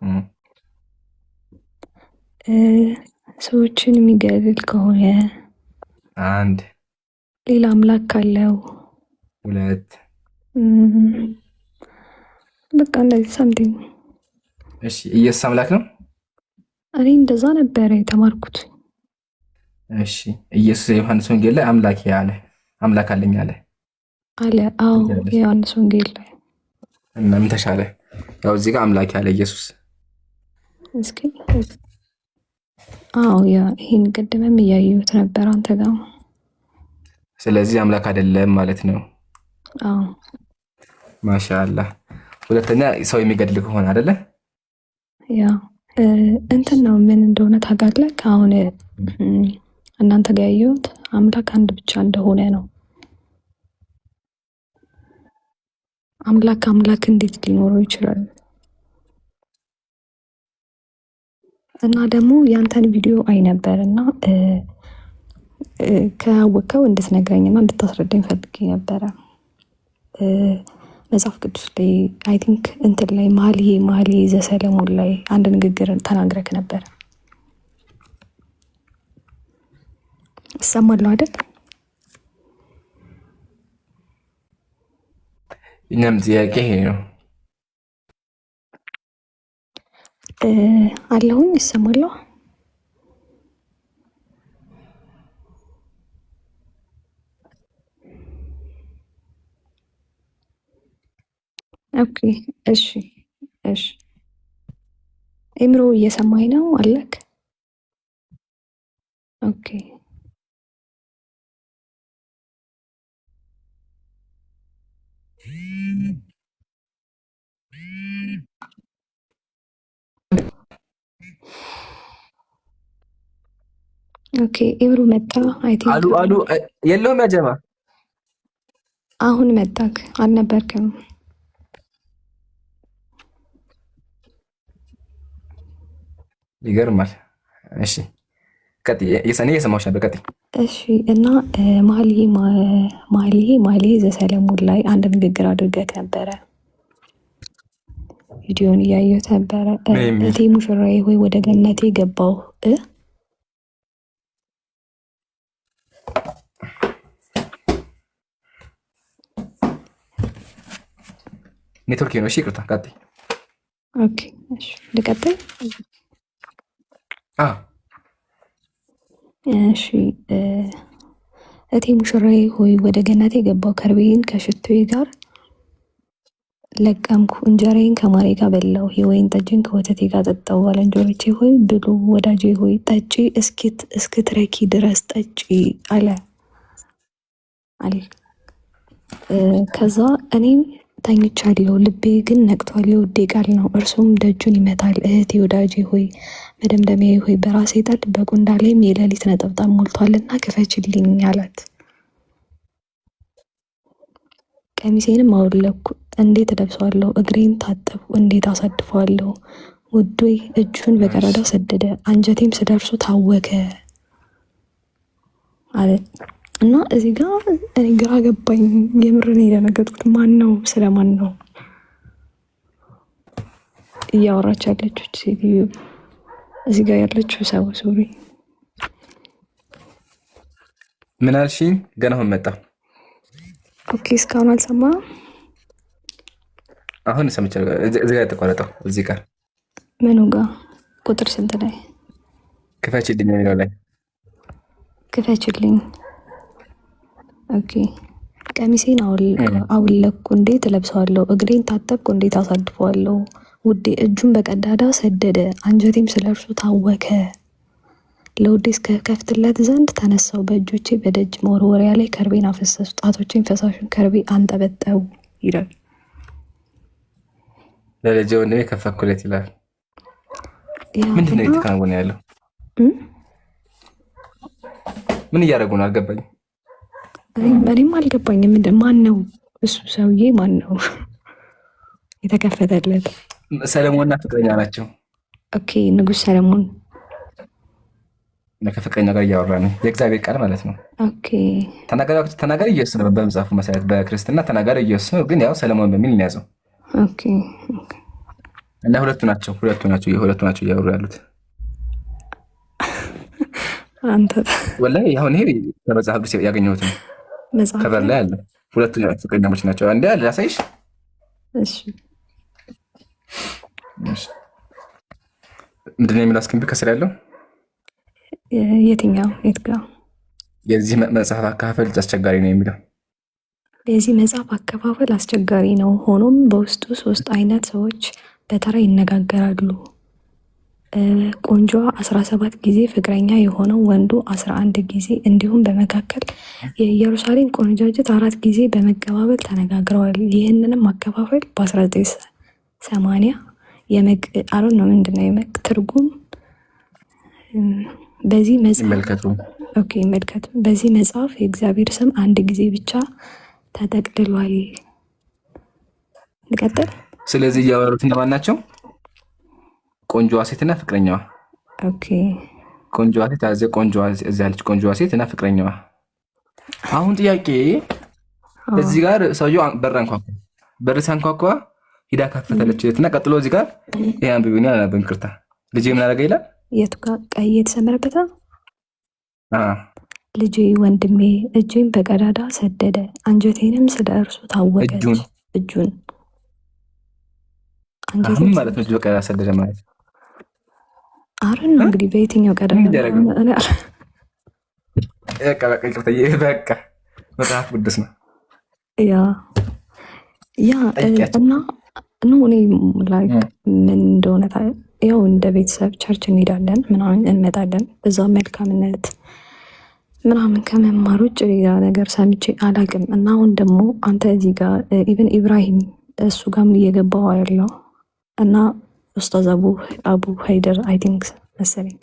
እም፣ ሰዎችን የሚገድል ከሆነ አንድ ሌላ አምላክ ካለው ሁለት እም፣ በቃ እንደዚህ ሳምቲንግ። እሺ ኢየሱስ አምላክ ነው? እኔ እንደዛ ነበረ የተማርኩት። እሺ ኢየሱስ የዮሐንስ ወንጌል ላይ አምላክ አለ፣ አምላክ አለኝ አለ አለ። አዎ ትያለሽ? የዮሐንስ ወንጌል ላይ እና ምን ተሻለ? ያው እዚህ ጋር አምላክ ያለ ኢየሱስ። እስኪ አዎ ይሄን ቅድምም እያየሁት ነበር አንተ ጋር። ስለዚህ አምላክ አይደለም ማለት ነው። አዎ ማሻአላህ። ሁለተኛ ሰው የሚገድል ከሆነ አይደለ? ያ እንትን ነው ምን እንደሆነ ታውቃለህ? አሁን እናንተ ጋር ያየሁት አምላክ አንድ ብቻ እንደሆነ ነው። አምላክ እንዴት ሊኖረው ይችላል? እና ደግሞ ያንተን ቪዲዮ አይ ነበር እና ካወቅከው እንድትነግረኝና እንድታስረዳኝ ፈልጌ ነበረ። መጽሐፍ ቅዱስ ላይ አይ ቲንክ እንትን ላይ መኃልየ ዘሰሎሞን ላይ አንድ ንግግር ተናግረክ ነበር። እሰማለሁ አይደል? እኛም ጥያቄ ይሄ ነው። አለሁኝ እሰማለሁ። ኦኬ እሺ እሺ። ኤምሮ እየሰማኝ ነው አለክ? ኦኬ ኦኬ። ኤምሮ መጣ። አይ ቲንክ አሉ የለውም ያጀማ አሁን መጣክ አልነበርክም? ይገርማል። እሺ ቀጥይ። እየሰማሁሽ ነበር። ቀጥይ። እሺ እና መኃልየ ዘሰሎሞን ላይ አንድ ንግግር አድርገህ ነበረ። ቪዲዮን እያየሁት ነበረ። እቴ ሙሽራዬ ሆይ ወደ ገነቴ ገባሁ። ኔትወርክ ነው። እሺ ይቅርታ። ቀጥይ። ኦኬ እሺ ልቀጥል። እሺ እቴ ሙሽራዬ ሆይ ወደ ገነቴ ገባሁ፣ ከርቤን ከሽቶዬ ጋር ለቀምኩ፣ እንጀራዬን ከማሬ ጋር በላሁ፣ የወይን ጠጅን ከወተቴ ጋር ጠጣሁ። ባልንጀሮቼ ሆይ ብሉ፣ ወዳጄ ሆይ ጠጪ፣ እስክትረኪ ድረስ ጠጪ አለ። ከዛ እኔም ተኝቻለሁ፣ ልቤ ግን ነቅቷል። የውዴ ቃል ነው፣ እርሱም ደጁን ይመታል። እህቴ ወዳጄ ሆይ መደምደሚያዬ ሆይ በራሴ ጠል በቁንዳ ላይም የሌሊት ነጠብጣብ ሞልቷልና ክፈችልኝ አላት። ቀሚሴንም አወለኩ፣ እንዴት እለብሰዋለሁ? እግሬን ታጠብኩ፣ እንዴት አሳድፈዋለሁ? ውዴ እጁን በቀዳዳ ሰደደ፣ አንጀቴም ስደርሱ ታወከ አለ። እና እዚህ ጋር እኔ ግራ ገባኝ። የምርን የደነገጥኩት ማን ነው? ስለማን ነው እያወራች ያለችው ሴትዮ? እዚህ ጋር ያለችው ሰው ሶሪ ምን አልሽኝ? ገና አሁን መጣ። ኦኬ እስካሁን አልሰማህም? አሁን ሰምቻለሁ። እዚህ ጋር የተቋረጠው እዚህ ጋር ምኑ ጋር? ቁጥር ስንት ላይ? ክፈችልኝ የሚለው ላይ ክፈችልኝ። ኦኬ ቀሚሴን አውለኩ፣ እንዴት እለብሰዋለሁ? እግሬን ታጠብኩ፣ እንዴት አሳድፈዋለሁ? ውዴ እጁን በቀዳዳ ሰደደ፣ አንጀቴም ስለ እርሱ ታወከ። ለውዴ እስከከፍትለት ዘንድ ተነሳው፣ በእጆቼ በደጅ መወርወሪያ ላይ ከርቤን አፈሰሱ፣ ጣቶቼን ፈሳሹን ከርቤ አንጠበጠቡ ይላል። ለልጄ ወንድሜ ከፈኩለት ይላል። ምንድን ነው የተከናወነ ያለው? ምን እያደረጉ ነው? አልገባኝም። እኔም አልገባኝም። ማን ነው እሱ ሰውዬ? ማን ነው የተከፈተለት? ሰለሞንና ፍቅረኛ ናቸው። ኦኬ ንጉሥ ሰለሞን ከፍቅረኛ ጋር እያወራ ነው። የእግዚአብሔር ቃል ማለት ነው። ኦኬ ተናጋሪ ኢየሱስ ነው። በመጽሐፉ መሰረት በክርስትና ተናጋሪ ኢየሱስ ነው፣ ግን ያው ሰለሞን በሚል እንያዘው። ኦኬ እና ሁለቱ ናቸው እያወሩ ያሉት። አንተ ወላሂ አሁን ይሄ ከመጽሐፍ ቅዱስ ያገኘሁት ነው። መጽሐፍ ከበር ላይ አለ። ሁለቱ ፍቅረኛሞች ናቸው። አንዴ አለ ላሳይሽ። እሺ ምንድን ነው የሚለው? እስኪ ከስር ያለው የትኛው የት ጋር? የዚህ መጽሐፍ አከፋፈል አስቸጋሪ ነው የሚለው። የዚህ መጽሐፍ አከፋፈል አስቸጋሪ ነው። ሆኖም በውስጡ 3 አይነት ሰዎች በተራ ይነጋገራሉ። ቆንጆዋ 17 ጊዜ፣ ፍቅረኛ የሆነው ወንዱ 11 ጊዜ፣ እንዲሁም በመካከል የኢየሩሳሌም ቆነጃጅት 4 ጊዜ በመቀባበል ተነጋግረዋል። ይህንንም አከፋፈል በ1980 አሮን ነው ምንድነው የመቅ ትርጉም በዚህ መጽሐፍ መልከቱ። በዚህ መጽሐፍ የእግዚአብሔር ስም 1 ጊዜ ብቻ ተጠቅልሏል። እንቀጥል። ስለዚህ እያወሩት እነማን ናቸው? ቆንጆዋ ሴትና ፍቅረኛዋ። ኦኬ ቆንጆዋ ሴት እዚያ ያለች ቆንጆዋ ሴት እና ፍቅረኛዋ። አሁን ጥያቄ እዚህ ጋር ሰውየው በር አንኳኳ። በር ሲያንኳኳ ሂዳ ከፈተለች እና ቀጥሎ እዚህ ጋር ይሄ አንብቢና አላነበብም፣ ይቅርታ ልጄ ምን አደረገ ይላል። የቱ ጋር ቀይ የተሰመረበት? ልጄ ወንድሜ እጄን በቀዳዳ ሰደደ፣ አንጀቴንም ስለ እርሱ ታወቀች። እጁን አንጀቴን ማለት ነው። እጁ በቀዳዳ ሰደደ ማለት አረን ነው እንግዲህ። በየትኛው ቀዳዳ በቃ መጽሐፍ ቅዱስ ነው ያ እና እኔ ላይክ ምን እንደሆነ ያው እንደ ቤተሰብ ቸርች እንሄዳለን ምናምን እንመጣለን። በዛ መልካምነት ምናምን ከመማር ውጭ ሌላ ነገር ሰምቼ አላቅም። እና አሁን ደግሞ አንተ እዚህ ጋር ኢቨን ኢብራሂም እሱ ጋርም እየገባው ያለው እና ኡስታዝ አቡ ሀይደር አይ ቲንክ መሰለኝ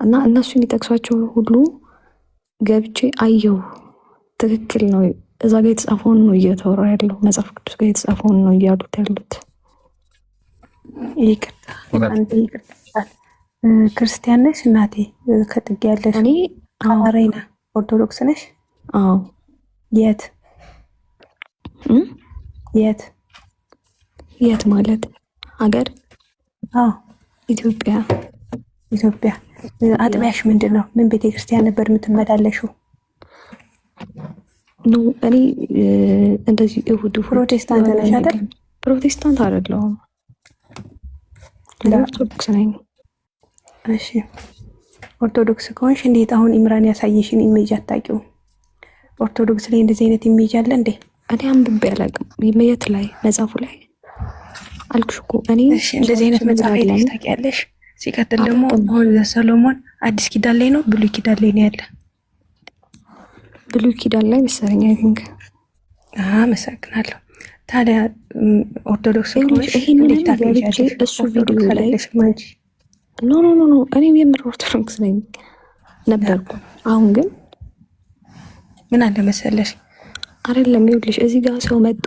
እና እነሱ የሚጠቅሷቸው ሁሉ ገብቼ አየው። ትክክል ነው። እዛ ጋር የተጻፈውን ነው እየተወራ ያለው፣ መጽሐፍ ቅዱስ ጋር የተጻፈውን ነው እያሉት ያሉት። ይቅርታ ክርስቲያን ነሽ እናቴ? ከጥግ ያለሽ? እኔ አማራይና ኦርቶዶክስ ነሽ? አዎ። የት የት የት ማለት ሀገር? አዎ ኢትዮጵያ። ኢትዮጵያ። አጥቢያሽ ምንድን ነው? ምን ቤተክርስቲያን ነበር የምትመላለሽው? ኖ እኔ እንደዚህ እሁድ ፕሮቴስታንት ነሽ አይደል? ፕሮቴስታንት አይደለሁም፣ ኦርቶዶክስ ነኝ። እሺ ኦርቶዶክስ ከሆንሽ እንዴት አሁን ኢምራን ያሳየሽን ኢሜጅ አታውቂውም? ኦርቶዶክስ ላይ እንደዚህ አይነት ኢሜጅ አለ እንዴ? እኔ አንብቤ አላውቅም። የት ላይ? መጽሐፉ ላይ አልኩሽ እኮ እኔ እንደዚህ አይነት መጽሐፍ ላይ ታውቂያለሽ? ሲቀጥል ደግሞ አሁን ሰሎሞን አዲስ ኪዳን ላይ ነው ብሉይ ኪዳን ላይ ነው ያለ? ብሉይ ኪዳን ላይ መሰለኝ። አይ ቲንክ አመሰግናለሁ። ታዲያ ኦርቶዶክስ ይሄንን እሱ ቪዲዮ ላይ ኖ እኔ የምር ኦርቶዶክስ ነኝ ነበርኩ። አሁን ግን ምን አለ መሰለሽ አይደለም፣ ይኸውልሽ እዚህ ጋር ሰው መጥቶ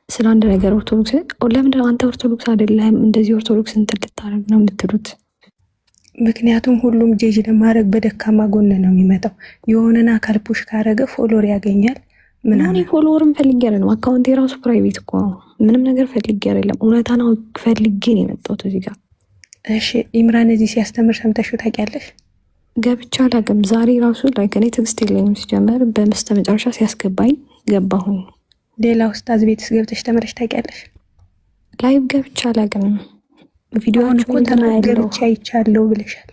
ስለ አንድ ነገር ኦርቶዶክስ ለምንድን ነው አንተ ኦርቶዶክስ አይደለም እንደዚህ ኦርቶዶክስ እንትን ልታረግ ነው የምትሉት? ምክንያቱም ሁሉም ጄጅ ለማድረግ በደካማ ጎን ነው የሚመጣው። የሆነን አካል ፑሽ ካረገ ፎሎወር ያገኛል ምናምን። ፎሎወርም ፈልጌ አይደለም፣ አካውንት የራሱ ፕራይቬት እኮ ነው። ምንም ነገር ፈልጌ አይደለም፣ እውነታን ፈልጌ ነው የመጣሁት እዚህ ጋር። እሺ ኢምራን እዚህ ሲያስተምር ሰምተሽው ታውቂያለሽ? ገብቻ አላውቅም። ዛሬ ራሱ ላይ ከኔ ትዕግስት የለኝም ሲጀመር፣ በመጨረሻ ሲያስገባኝ ገባሁኝ። ሌላ ኡስታዝ ቤትስ ገብተሽ ተምረሽ ታውቂያለሽ? ላይቭ ገብቻ አላውቅም። ቪዲዮአቸውን ተናገርቻ አይቻለሁ ብለሻል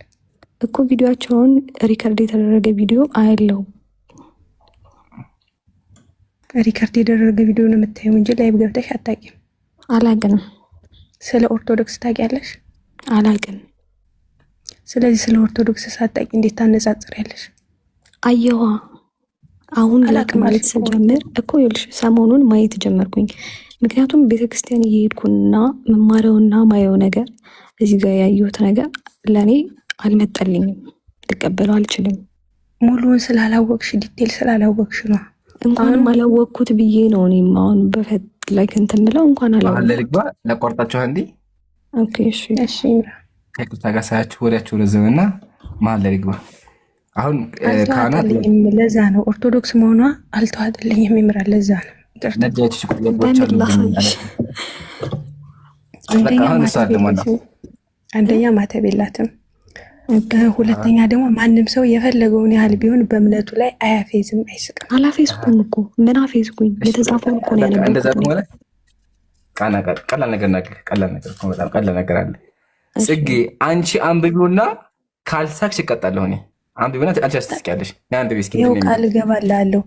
እኮ። ቪዲዮአቸውን ሪከርድ የተደረገ ቪዲዮ አያለው። ሪከርድ የተደረገ ቪዲዮ ነው የምታየው እንጂ ላይቭ ገብተሽ አታውቂም? አላውቅም። ስለ ኦርቶዶክስ ታውቂያለሽ? አላውቅም። ስለዚህ ስለ ኦርቶዶክስ ሳታውቂ እንዴት ታነጻጽሪያለሽ? አየዋ አሁን ላቅ ማለት ስጀምር እኮ ይኸውልሽ ሰሞኑን ማየት ጀመርኩኝ። ምክንያቱም ቤተክርስቲያን እየሄድኩና መማሪያውና ማየው ነገር እዚህ ጋር ያየሁት ነገር ለእኔ አልመጣልኝም፣ ልቀበለው አልችልም። ሙሉውን ስላላወቅሽ ዲቴል ስላላወቅሽ ነው። እንኳንም አላወቅኩት ብዬ ነው እኔም አሁን በፈት ላይ እንትን ብለው እንኳን አላወቅኩት። ለልግባ ለቆርጣችሁ አንዴ። ኦኬ እሺ እሺ ኢምራ ከቅርታ ጋር ሳያችሁ ወዲያችሁ ረዘምና መሀል ላይ ልግባ። አሁን ካህናት ለዛ ነው ኦርቶዶክስ መሆኗ አልተዋጠልኝም ኢምራ፣ ለዛ ነው አንደኛ ማተብ የላትም። ሁለተኛ ደግሞ ማንም ሰው የፈለገውን ያህል ቢሆን በእምነቱ ላይ አያፌዝም፣ አይስቅም። አላፌዝኩም እኮ ምን አፌዝኩኝ? የተጻፈውን እኮ ነው ያነበብኩት። ቀላል ነገር በጣም ቀላል ነገር አለ። ጽጌ አንቺ አንብቢውና ካልሳክሽ እቀጣለሁ እኔ። አንብቢውና አንቺ አስተስቂያለሽ። አንብቢ እስኪ። ይኸው ቃል እገባልሃለሁ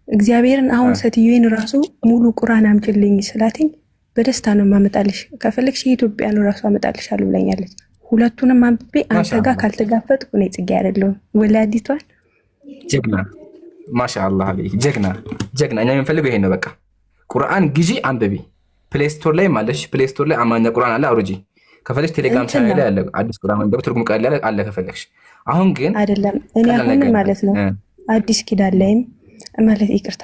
እግዚአብሔርን። አሁን ሴትዮዋን ራሱ ሙሉ ቁርአን አምጪልኝ ስላትኝ በደስታ ነው ማመጣልሽ። ከፈለግሽ የኢትዮጵያን ራሱ አመጣልሻለሁ ብላኛለች። ሁለቱንም አንብቤ አንተ ጋር ካልተጋፈጥኩ እኔ ጽጌ አይደለሁም። ወላዲቷን ጀግና ማሻአላህ አለይክ ጀግና። እኛ የምንፈልገው ይሄን ነው። በቃ ቁርአን ግዢ፣ አንብቢ። ፕሌይ ስቶር ላይ ማለሽ፣ ፕሌይ ስቶር ላይ አማርኛ ቁርአን አለ፣ አውርጂ። ከፈለግሽ ቴሌግራም ቻናል ላይ አለ አዲስ ቁርአን መንበብ ትርጉም ቃል ላይ አለ ከፈለግሽ። አሁን ግን አይደለም እኔ አሁን ማለት ነው አዲስ ኪዳን ላይም ማለት ይቅርታ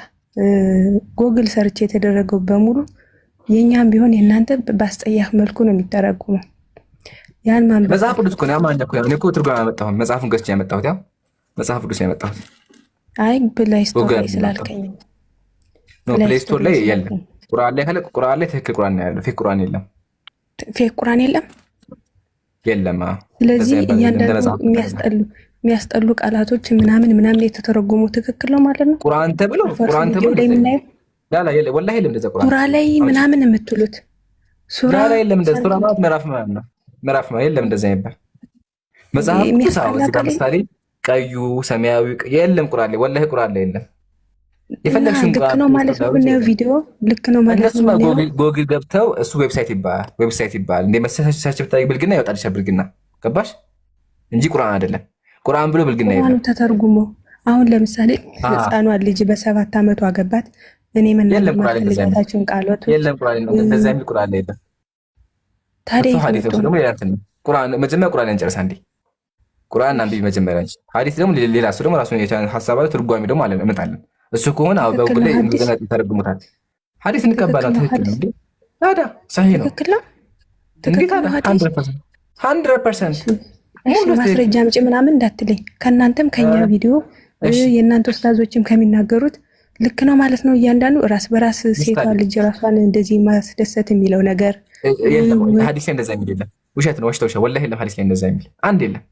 ጎግል ሰርች የተደረገው በሙሉ የኛም ቢሆን የእናንተ በአስጠያፍ መልኩ ነው የሚተረጉመው። ያን ማንበብ መጽሐፍ ቅዱስ እኮ ነው ያማኛ እኮ እኔ እኮ ትርጉም ያመጣሁት መጽሐፉን ገዝቼ ያመጣሁት ያው መጽሐፍ ቅዱስ ያመጣሁት። አይ ፕሌይ ስቶር ላይ ስላልከኝ ነው። ፕሌይ ስቶር ላይ የለም። ቁርአን ላይ ካለ ቁርአን ላይ ትክክል ቁርአን ነው ያለው። ፌክ ቁርአን የለም። ፌክ ቁርአን የለም። ስለዚህ እያንዳንዱ የሚያስጠሉ ቃላቶች ምናምን የተተረጎሙ ትክክል ነው ማለት ነው። ቁርአን ተብሎ ወላሂ የለም እንደዛ ቁርአን ሱራ ላይ ምናምን የምትሉት ሱራ ላይ የለም። እንደዛ ሱራ ማለት ምዕራፍ ነው የለም እንደዛ ይባል መጽሐፍ ቅዱስ። ለምሳሌ ቀዩ ሰማያዊ የለም ቁርአን ላይ ወላሂ ቁርአን ላይ የለም። የፈለግሽን ልክ ነው ማለት ነው። ነው ቪዲዮ ልክ ነው ማለት ነው። ጎግል ገብተው እሱ ዌብሳይት ይባላል እንደ መሰሳች ብታይ ብልግና ይወጣልሻል። ብልግና ገባሽ እንጂ ቁርአን አይደለም። ቁርአን ብሎ ብልግና ይባላል ተተርጉሞ። አሁን ለምሳሌ ህፃኗን ልጅ በ7 ዓመቱ አገባት። እኔ መናገር ማለታቸውን ቃሎት የለም ቁርአን ነው እንደዛ የሚል ቁርአን ላይ የለም። ታዲያ ሐዲስ ደግሞ ሌላ እንትን ነው። ቁርአን መጀመሪያ ቁርአን እንጨርስ አንዴ። ቁርአን አንብቢ መጀመሪያ እንጂ ሐዲስ ደግሞ ሌላ እሱ ደግሞ ራሱን የቻለ ሐሳብ አለ። ትርጓሜ ደግሞ አለ እመጣለን። እሱ ከሆነ አው በጉል ላይ እንደገና ተረጉሙታል። ሐዲስ እንቀበላለን። ትክክል ነው እንዴ? ታዲያ ሰሂህ ነው። ትክክል ነው። 100% ማስረጃ አምጪ ምናምን እንዳትለኝ። ከእናንተም ከኛ ቪዲዮ የእናንተ ኡስታዞችም ከሚናገሩት ልክ ነው ማለት ነው። እያንዳንዱ ራስ በራስ ሴቷ ልጅ ራሷን እንደዚህ ማስደሰት የሚለው ነገር የለም። ሐዲስ ላይ እንደዛ የሚል የለም። ውሸት ነው። ወሽተውሻ ወላሂ የለም። ሐዲስ ላይ እንደዛ የሚል አንድ የለም።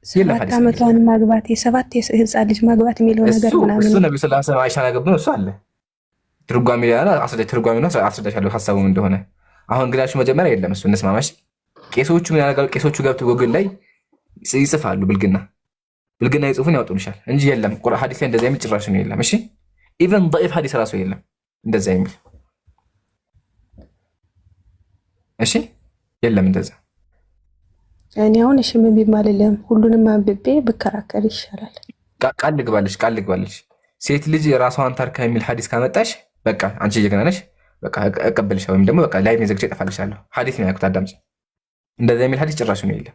7 ዓመቷን ማግባት የ7 ህፃን ልጅ ማግባት የሚለው ነገር ምናምን እሱ ነብዩ ሰለላሁ ዐለይሂ ወሰለም አይሻን አገቡ ነው። እሱ አለ ትርጓሜ ላይ ትርጓሜ ነው አስረዳሻለሁ ሐሳቡም እንደሆነ። አሁን ግን ያልሽው መጀመሪያ የለም። እሱ እንስማማሽ። ቄሶቹ ምን ያደርጋሉ? ቄሶቹ ገብተው ጎግል ላይ ይጽፋሉ። ብልግና ይጽፉን ያወጡልሻል እንጂ የለም። ሐዲስ ላይ እንደዛ የሚል ጭራሽ ነው የለም። እሺ ኢቨን ضعيف ሐዲስ ራሱ የለም እንደዛ የሚል እሺ የለም እንደዛ። እኔ አሁን እሺ ምን ቢማልልም ሁሉንም አንብቤ ብከራከር ይሻላል። ቃል ልግባልሽ ሴት ልጅ ራሷን ታርካ የሚል ሐዲስ ካመጣሽ በቃ አንቺ ጀግና ነሽ። በቃ እቀበልሻለሁ ወይም ደግሞ በቃ ላይ ዘግቼ እጠፋልሻለሁ። ሐዲስ ነው ያልኩት አዳምጪ። እንደዛ የሚል ሐዲስ ጭራሽ ነው የለም።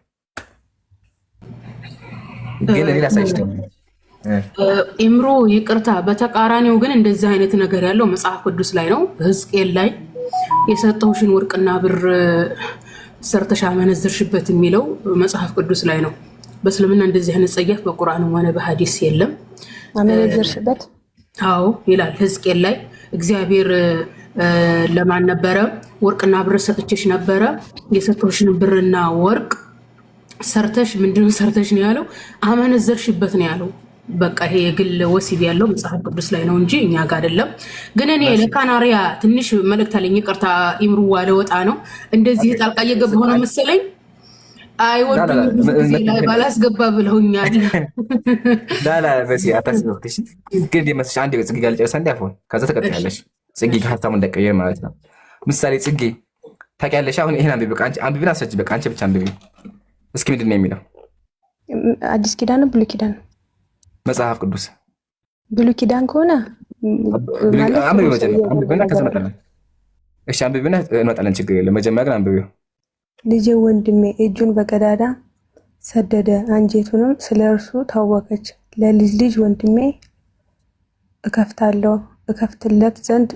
ግን እኔ ላሳይሽ ደግሞ ኢምሮ ይቅርታ፣ በተቃራኒው ግን እንደዚህ አይነት ነገር ያለው መጽሐፍ ቅዱስ ላይ ነው። ሕዝቅኤል ላይ የሰጠውሽን ወርቅና ብር ሰርተሽ አመነዘርሽበት የሚለው መጽሐፍ ቅዱስ ላይ ነው። በእስልምና እንደዚህ አይነት ጸያፍ በቁርአንም ሆነ በሐዲስ የለም። አመነዘርሽበት? አዎ ይላል ሕዝቅኤል ላይ። እግዚአብሔር ለማን ነበረ ወርቅና ብር ሰጥቼሽ ነበረ፣ የሰጠውሽን ብርና ወርቅ ሰርተሽ ምንድነው ሰርተሽ ነው ያለው? አመነዘርሽበት ነው ያለው። በቃ ይሄ የግል ወሲብ ያለው መጽሐፍ ቅዱስ ላይ ነው እንጂ እኛ ጋር አይደለም። ግን እኔ ለካናሪያ ትንሽ መልእክት አለኝ። ይቅርታ ኢምሩዋ ለወጣ ነው እንደዚህ ጣልቃ እየገባሁ ነው መሰለኝ። አይወዱም ጊዜ ላይ ባላስገባ ብለውኛል። ላላ በሲ አታስብሽ። ግን ደምሰሽ አንድ ጽጌ ጋር ልጨርስ አንድ አፎን ከዛ ተቀጥያለሽ። ጽጌ ሀሳቡን እንደቀየር ማለት ነው። ምሳሌ ጽጌ ታውቂያለሽ። አሁን ይሄን አንብቢ፣ በቃ አንብቢና አስረጅ። በቃ አንቺ ብቻ አንብቢ እስኪ። ምንድን ነው የሚለው? አዲስ ኪዳን ነው ብሉይ ኪዳን? መጽሐፍ ቅዱስ ብሉይ ኪዳን ከሆነ አንብቢ መጀመሪያ። አንብቢና ከዛ እንመጣለን። እሺ አንብቢና እንመጣለን። ችግር የለም። መጀመሪያ ግን አንብቢው። ልጄ ወንድሜ እጁን በቀዳዳ ሰደደ፣ አንጀቱንም ስለ እርሱ ታወከች። ለልጅ ልጅ ወንድሜ እከፍትለት ዘንድ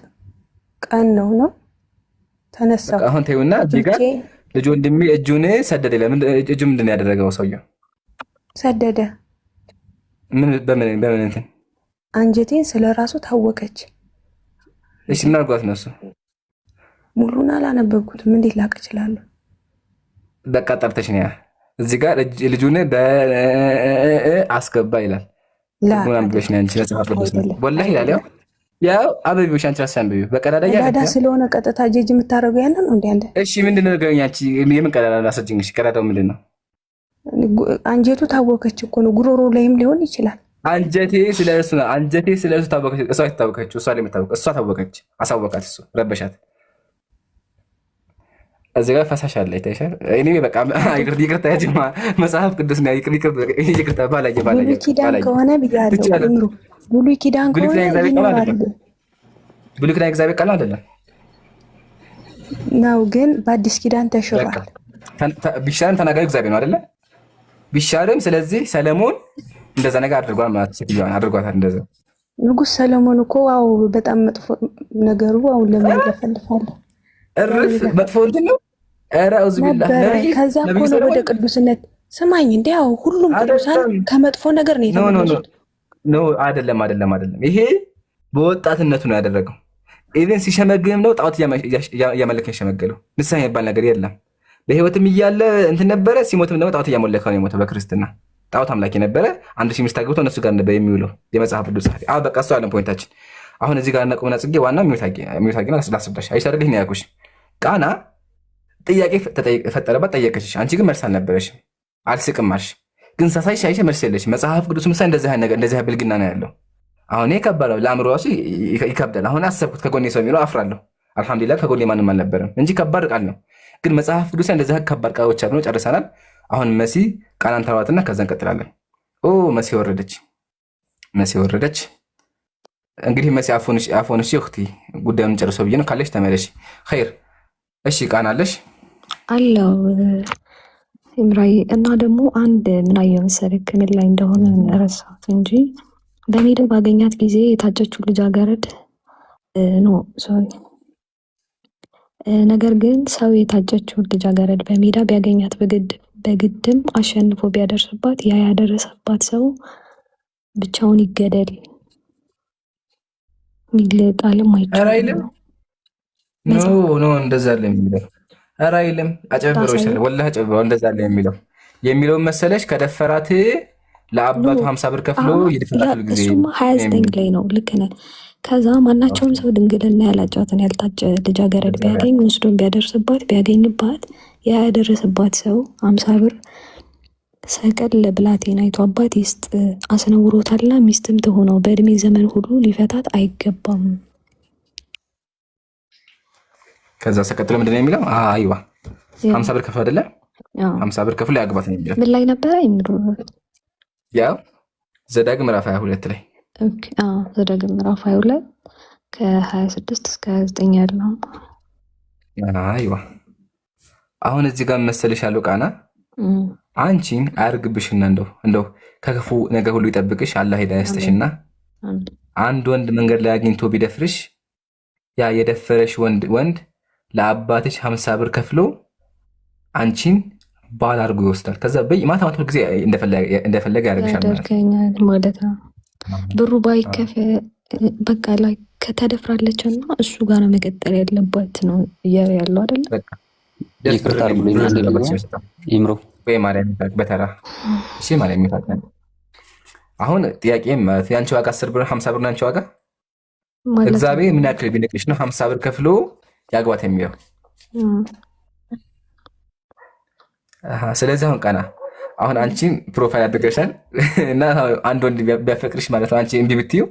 ቀን ነው ተነሳው። አሁን ተይውና እዚህ ጋር ልጅ ወንድሜ እጁን ሰደደ። ለምን እጁ ምንድን ነው ያደረገው? ሰውየው ሰደደ። በምን እንትን አንጀቴን ስለ ራሱ ታወከች። እሺ እናርጓት ነው እሱ ሙሉን አላነበብኩትም። እንዴት ላቅ እችላለሁ? በቃ ጠርተሽ ነው እዚህ ጋር ልጁን አስገባ ይላል። አንብበሽ ነው አንቺ መጽሐፍ ቅዱስ ነው ወላሂ ይላል። ያው አበቢዎች አንቺ ራስሽ አንብቢው። በቀዳዳ ቀዳዳ ስለሆነ ቀጥታ ጀጅ የምታደርገው ያንን ነው እንዴ? አንተ እሺ ምንድን ነው ነገርኛ? አንቺ የምን ቀዳዳ ላሰጅኝ? እሺ ቀዳዳው ምንድን ነው? አንጀቱ ታወከች እኮ ነው። ጉሮሮ ላይም ሊሆን ይችላል። አንጀቴ ስለእርሱ ነው። አንጀቴ ስለእርሱ ታወከች። እሷ ታወከች። እሷ ላይ የምታወቀው እሷ ታወቀች። አሳወቃት። እሱ ረበሻት። እዚህ ጋር ፈሳሽ አለ ይታይሻል። እኔ በቃ ይቅርታ ያጅ መጽሐፍ ቅዱስ ነው። ይቅርታ ባላየ ብሉይ ኪዳን ከሆነ ብያለሁ። እምሩ ብሉይ ኪዳን ከሆነ ይኖራል። ብሉይ ኪዳን እግዚአብሔር ቃል አይደለም ነው፣ ግን በአዲስ ኪዳን ተሽሯል። ቢሻርም ተናጋሪ እግዚአብሔር ነው አይደለ? ቢሻርም ስለዚህ ሰለሞን እንደዛ ነገር አድርጓል ማለት ሴትዮዋን አድርጓታል። እንደዛ ንጉሥ ሰለሞን እኮ ዋው በጣም መጥፎ ነገሩ አሁን ለምን ይለፈልፋል? እርፍ መጥፎ እንትን ነው። ኧረ አውዝ ቢላህ ከዛ እኮ ነው ወደ ቅዱስነት። ስማኝ እንዲያው ሁሉም ቅዱሳን ከመጥፎ ነገር ነው የተመለሱት። ኖ አይደለም። ይሄ በወጣትነቱ ነው ያደረገው። ኢቨን ሲሸመግም ነው ጣዖት እያመለከ የሸመገለው። ንስሐ የሚባል ነገር የለም። በህይወትም እያለ እንትን ነበረ። ሲሞትም ደግሞ ጣዖት እያመለከ ነው የሞተው። በክርስትና ጣዖት አምላኪ ነበረ። 1000 ሚስት አግብቶ እነሱ ጋር ነበር የሚውለው የመጽሐፍ ቅዱስ ጸሐፊ። በቃ እሱ አለን ፖይንታችን። አሁን እዚህ ጋር ነቁምና ጽጌ ዋና ሚውታጊና ላስረዳሽ አይሻልልህ ነው ያልኩሽ። ቃና ጥያቄ ፈጠረባት፣ ጠየቀችሽ። አንቺ ግን መልስ አልነበረሽም፣ አልስቅም አልሽ። ግን ሳሳይሽ አይሽ መልስ የለሽ። መጽሐፍ ቅዱስ ምሳሌ እንደዚህ ብልግና ነው ያለው። አሁን ከባድ ለአእምሮ ራሱ ይከብዳል። አሁን አሰብኩት ከጎኔ ሰው የሚለው አፍራለሁ። አልሐምዱሊላህ ከጎኔ ማንም አልነበረም እንጂ ከባድ ቃል ነው። ግን መጽሐፍ ቅዱስ እንደዚህ ከባድ ቃሎች አሉ። ጨርሰናል። አሁን መሲ ቃናን ተዋትና ከዛ እንቀጥላለን። መሲ ወረደች። እንግዲህ መሲ አፎንሽ እህቲ ጉዳዩን ጨርሰው ብዬ ነው። ካለሽ ተመለሽ። ኸይር እሺ። ቃና አለሽ አለው ኢምራይ። እና ደግሞ አንድ ምን አየሁ መሰለህ ክምል ላይ እንደሆነ ረሳሁት እንጂ በሜዳ ባገኛት ጊዜ የታጨችው ልጃገረድ ነገር ግን ሰው የታጨችውን ልጃገረድ በሜዳ ቢያገኛት በግድም አሸንፎ ቢያደርስባት ያ ያደረሰባት ሰው ብቻውን ይገደል ሚልጣልም አይቻልም። ኖ እንደዛ አለ የሚለው ኧረ አይልም። አጨብሮች ወላሂ አጨብሮ እንደዛ አለ የሚለውን መሰለሽ ከደፈራት ለአባቱ 50 ብር ከፍሎ ይድፈራል። ጊዜ እሱማ 29 ላይ ነው። ልክ ነህ። ከዛ ማናቸውም ሰው ድንግልና ያላጫትን ያልታጨ ልጃገረድ ቢያገኝ ወስዶን ቢያገኝባት ያ ያደረሰባት ሰው 50 ብር ሰቀል ለብላቴናይቱ አባት ይስጥ፣ አስነውሮታልና ሚስትም ትሆነው በእድሜ ዘመን ሁሉ ሊፈታት አይገባም። ከዛ ሰቀጥሎ ምንድን ነው የሚለው? አይዋ 50 ብር ከፍሎ አይደለ? 50 ብር ከፍሎ ያግባት ነው የሚለው። ምን ላይ ነበረ የሚለው? ያው ዘዳግም ምዕራፍ 22 ላይ ዘዳግም ምዕራፍ 22 ከ26 እስከ 29 ያለው። አይዋ አሁን እዚህ ጋር መሰለሽ ያለው ቃና አንቺን አያርግብሽና እንደው ከክፉ ነገር ሁሉ ይጠብቅሽ አላህ ሄዳ ያስተሽና አንድ ወንድ መንገድ ላይ አግኝቶ ቢደፍርሽ ያ የደፈረሽ ወንድ ለአባትሽ 50 ብር ከፍሎ አንቺን ባል አድርጎ ይወስዳል። ከዛ ማታ ጊዜ እንደፈለገ ያደርግሻል ማለት ነው። ብሩ ባይከፍ በቃ ላይ ከተደፍራለችና እሱ ጋር ነው መቀጠል ያለባት ነው ያለው አይደል? ወይ ማርያም በተራ እሺ፣ ማርያም የሚፋቅ አሁን ጥያቄም የአንቺ ዋጋ 10 ብር 50 ብር ነው አንቺ ዋጋ። እግዚአብሔር ምን ያክል ቢነቅልሽ ነው 50 ብር ከፍሎ ያግባት የሚለው? ስለዚህ አሁን ቃና አሁን አንቺን ፕሮፋይል አድርገሻል እና አንድ ወንድ ቢያፈቅርሽ ማለት ነው አንቺ እምቢ ብትይው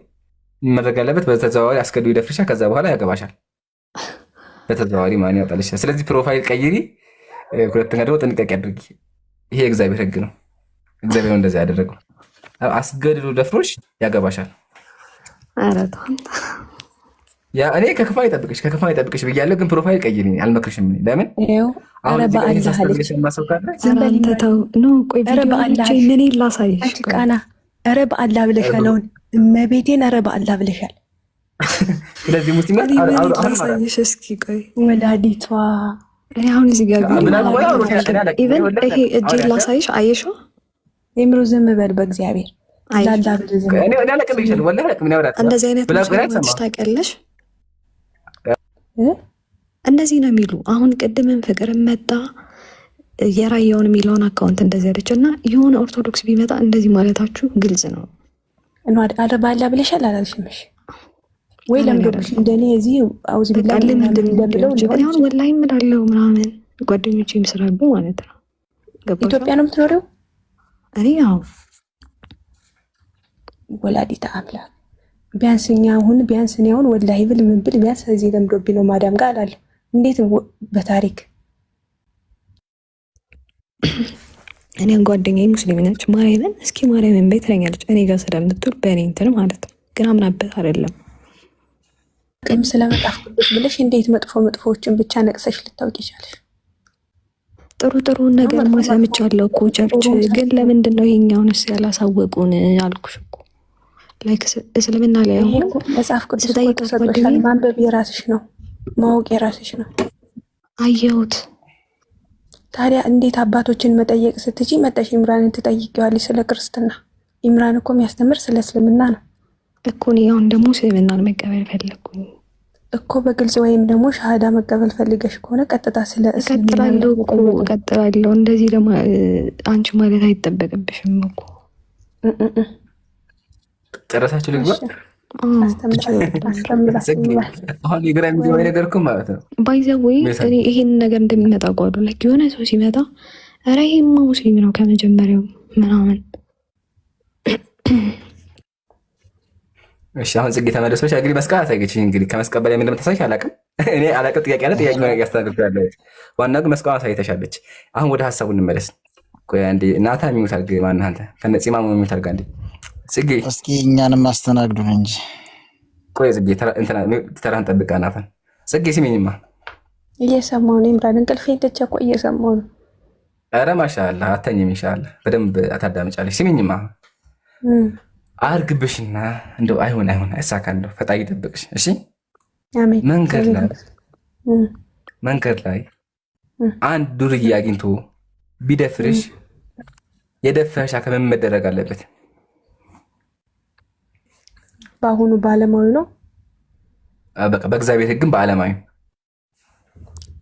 መድረግ ያለበት በተዘዋዋሪ አስገድዶ ይደፍርሻል። ከዛ በኋላ ያገባሻል በተዘዋዋሪ ማን ያወጣልሻል። ስለዚህ ፕሮፋይል ቀይሪ። ሁለተኛ ደግሞ ጥንቃቄ አድርጊ። ይሄ የእግዚአብሔር ሕግ ነው። እግዚአብሔር እንደዛ ያደረገው አስገድዶ ደፍሮሽ ያገባሻል። እኔ ከክፋይ ጠብቅሽ ብያለሁ፣ ግን ፕሮፋይል ቀይሪ። አልመክርሽም። ለምን ቃና ኧረ በአላህ ብለሻል። አሁን እመቤቴን ኧረ በአላህ ብለሻል። ስለዚህ ሙስሊም ወላዲቷ አሁን እዚህ ጋር ይሄ እጅ ላሳይሽ። አየሽው? የምሩ ዝም በል በእግዚአብሔር እንደዚህ አይነት ታውቂያለሽ? እንደዚህ ነው የሚሉ። አሁን ቅድምን ፍቅር መጣ የራያውን የሚለውን አካውንት እንደዚህ ያለች እና የሆነ ኦርቶዶክስ ቢመጣ እንደዚህ ማለታችሁ ግልጽ ነው። አለ ባላ ብለሻል አላልሽምሽ ወይ? ለምዶብሽ እንደኔ እዚህ አውዝ ቢላል እንደምለው አሁን ወላሂ እምላለሁ ምናምን ጓደኞቼ ይመስላሉ ማለት ነው። ኢትዮጵያ ነው የምትኖሪው? እኔ ያው ወላዲተ አምላክ ቢያንስ እኔ አሁን ወላሂ ብል ምን ብል ቢያንስ እዚህ ለምዶብኝ ነው ማዳም ጋር አላለሁ። እንዴት በታሪክ እኔ ጓደኛዬ ሙስሊም ነች። ማርያምን እስኪ ማርያምን ቤት ትለኛለች እኔ ጋር ስለምትውል በእኔ እንትን ማለት ነው። ግን አምናበት አይደለም። ቅም ስለመጣፍ ቅዱስ ብለሽ እንዴት መጥፎዎችን ብቻ ነቅሰሽ ልታውቂ ይቻለሽ? ጥሩ ነገር ማሰምቻለሁ እኮ ቸርች። ግን ለምንድን ነው ይሄኛውንስ ያላሳወቁን አልኩሽ እኮ። ላይክ እስልምና ላይ አሁን መጽሐፍ ቅዱስ ተሰጥቶሻል። ማንበብ የራስሽ ነው፣ ማወቅ የራስሽ ነው። አየሁት። ታዲያ እንዴት አባቶችን መጠየቅ ስትጂ መጠሽ ኢምራንን ትጠይቂዋለሽ? ስለ ክርስትና ኢምራን እኮ የሚያስተምር ስለ እስልምና ነው እኮ። እኔ አሁን ደግሞ እስልምናን መቀበል ፈለግኩኝ እኮ በግልጽ። ወይም ደግሞ ሻሃዳ መቀበል ፈልገሽ ከሆነ ቀጥታ ስለ እስልምና እቀጥላለሁ። እንደዚህ ደግሞ አንቺ ማለት አይጠበቅብሽም እኮ። ጨረሳችሁ? ልግባ አሁን የግራ የሚገባ ነገር እኮ ማለት ነው። ባይዘወይ እኔ ይሄን ነገር እንደሚመጣ ጓዱ ላይ የሆነ ሰው ሲመጣ ኧረ ይሄማ ሙስሊም ነው ከመጀመሪያው ምናምን። እሺ አሁን ጽጌ ተመለሰች። እንግዲህ መስቀል አሳየችኝ። እንግዲህ ከመስቀል በላይ ምን እንደምታሳይሽ አላውቅም። እኔ አላውቅም። ጥያቄ አለ። ጥያቄ ነው ያስተናግዳለሁ። ዋና ግን መስቀል አሳይተሻለች። አሁን ወደ ሀሳቡ እንመለስ። ቆይ አንዴ ናታ የሚሉት አድርግ። ማነህ አንተ? ከነፂማ የሚሉት አድርግ አንዴ ጽጌ። እስኪ እኛንም አስተናግዱን እንጂ። ቆይ ጽጌ ተራህን ጠብቃ። ናታን ጽጌ ስሚኝማ። እየሰማሁ ነው ኢምራን። እንቅልፌን ትቼ እኮ እየሰማሁ ነው። ኧረ ማሻአላህ አተኝም። ኢንሻአላህ በደንብ አታዳምጫለሽ። ስሚኝማ አርግብሽና እንደው አይሆን አይሳካለሁ። ፈጣሪ ይጠብቅሽ። እሺ አሜን። መንገድ ላይ አንድ ዱርዬ አግኝቶ ቢደፍርሽ የደፈረሽ አካል ምን መደረግ አለበት? በአሁኑ በዓለማዊ ነው። በቃ በእግዚአብሔር ሕግም በዓለማዊ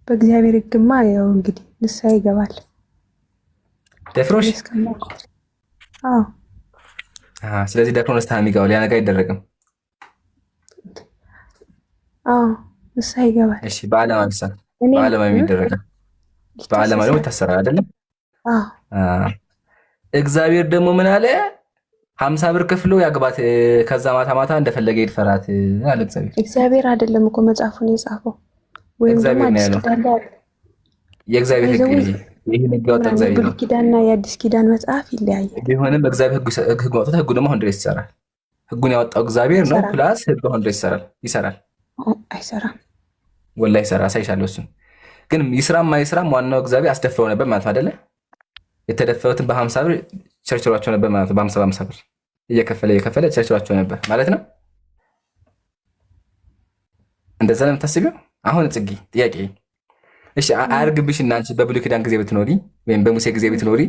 በእግዚአብሔር ሕግማ ያው እንግዲህ ንስሐ ይገባል። ደፍሮሽ? አዎ። ስለዚህ ደፍሮ ንስሐ የሚገባው ሌላ ነገር አይደረግም። አዎ ንስሐ ይገባል። እሺ በዓለማዊ የሚደረግ በዓለማዊ ደግሞ ይታሰራል አይደለም? እግዚአብሔር ደግሞ ምን አለ? 50 ብር ከፍሎ ያግባት፣ ከዛ ማታ ማታ እንደፈለገ ይድፈራት አለ እግዚአብሔር። እግዚአብሔር አይደለም እኮ መጽሐፉን የጻፈው ወይም እግዚአብሔር ነው ያለው። የእግዚአብሔር ሕግ እንጂ ይሄ ሕግ ያወጣ እግዚአብሔር ነው። ኪዳንና የአዲስ ኪዳን መጽሐፍ ይለያያል። ቢሆንም እግዚአብሔር ሕግ ወጣ። ሕጉ ደግሞ አሁን ድረስ ይሰራል። ሕጉን ያወጣው እግዚአብሔር ነው። ፕላስ ሕግ አሁን ድረስ ይሰራል። አይሰራም? ወላሂ ይሰራል። አሳይሻለሁ። እሱን ግን ይስራም አይስራም ዋናው እግዚአብሔር አስደፍረው ነበር ማለት አይደለ? የተደፈሩትን በ50 ብር ቸርችሯቸው ነበር ማለት ነው። በ50 ብር እየከፈለ ቸርችሯቸው ነበር ማለት ነው። እንደዛ ነው የምታስቢው? አሁን ጽጌ ጥያቄ፣ እሺ አያርግብሽ እና አንቺ በብሉይ ኪዳን ጊዜ ብትኖሪ ወይም በሙሴ ጊዜ ብትኖሪ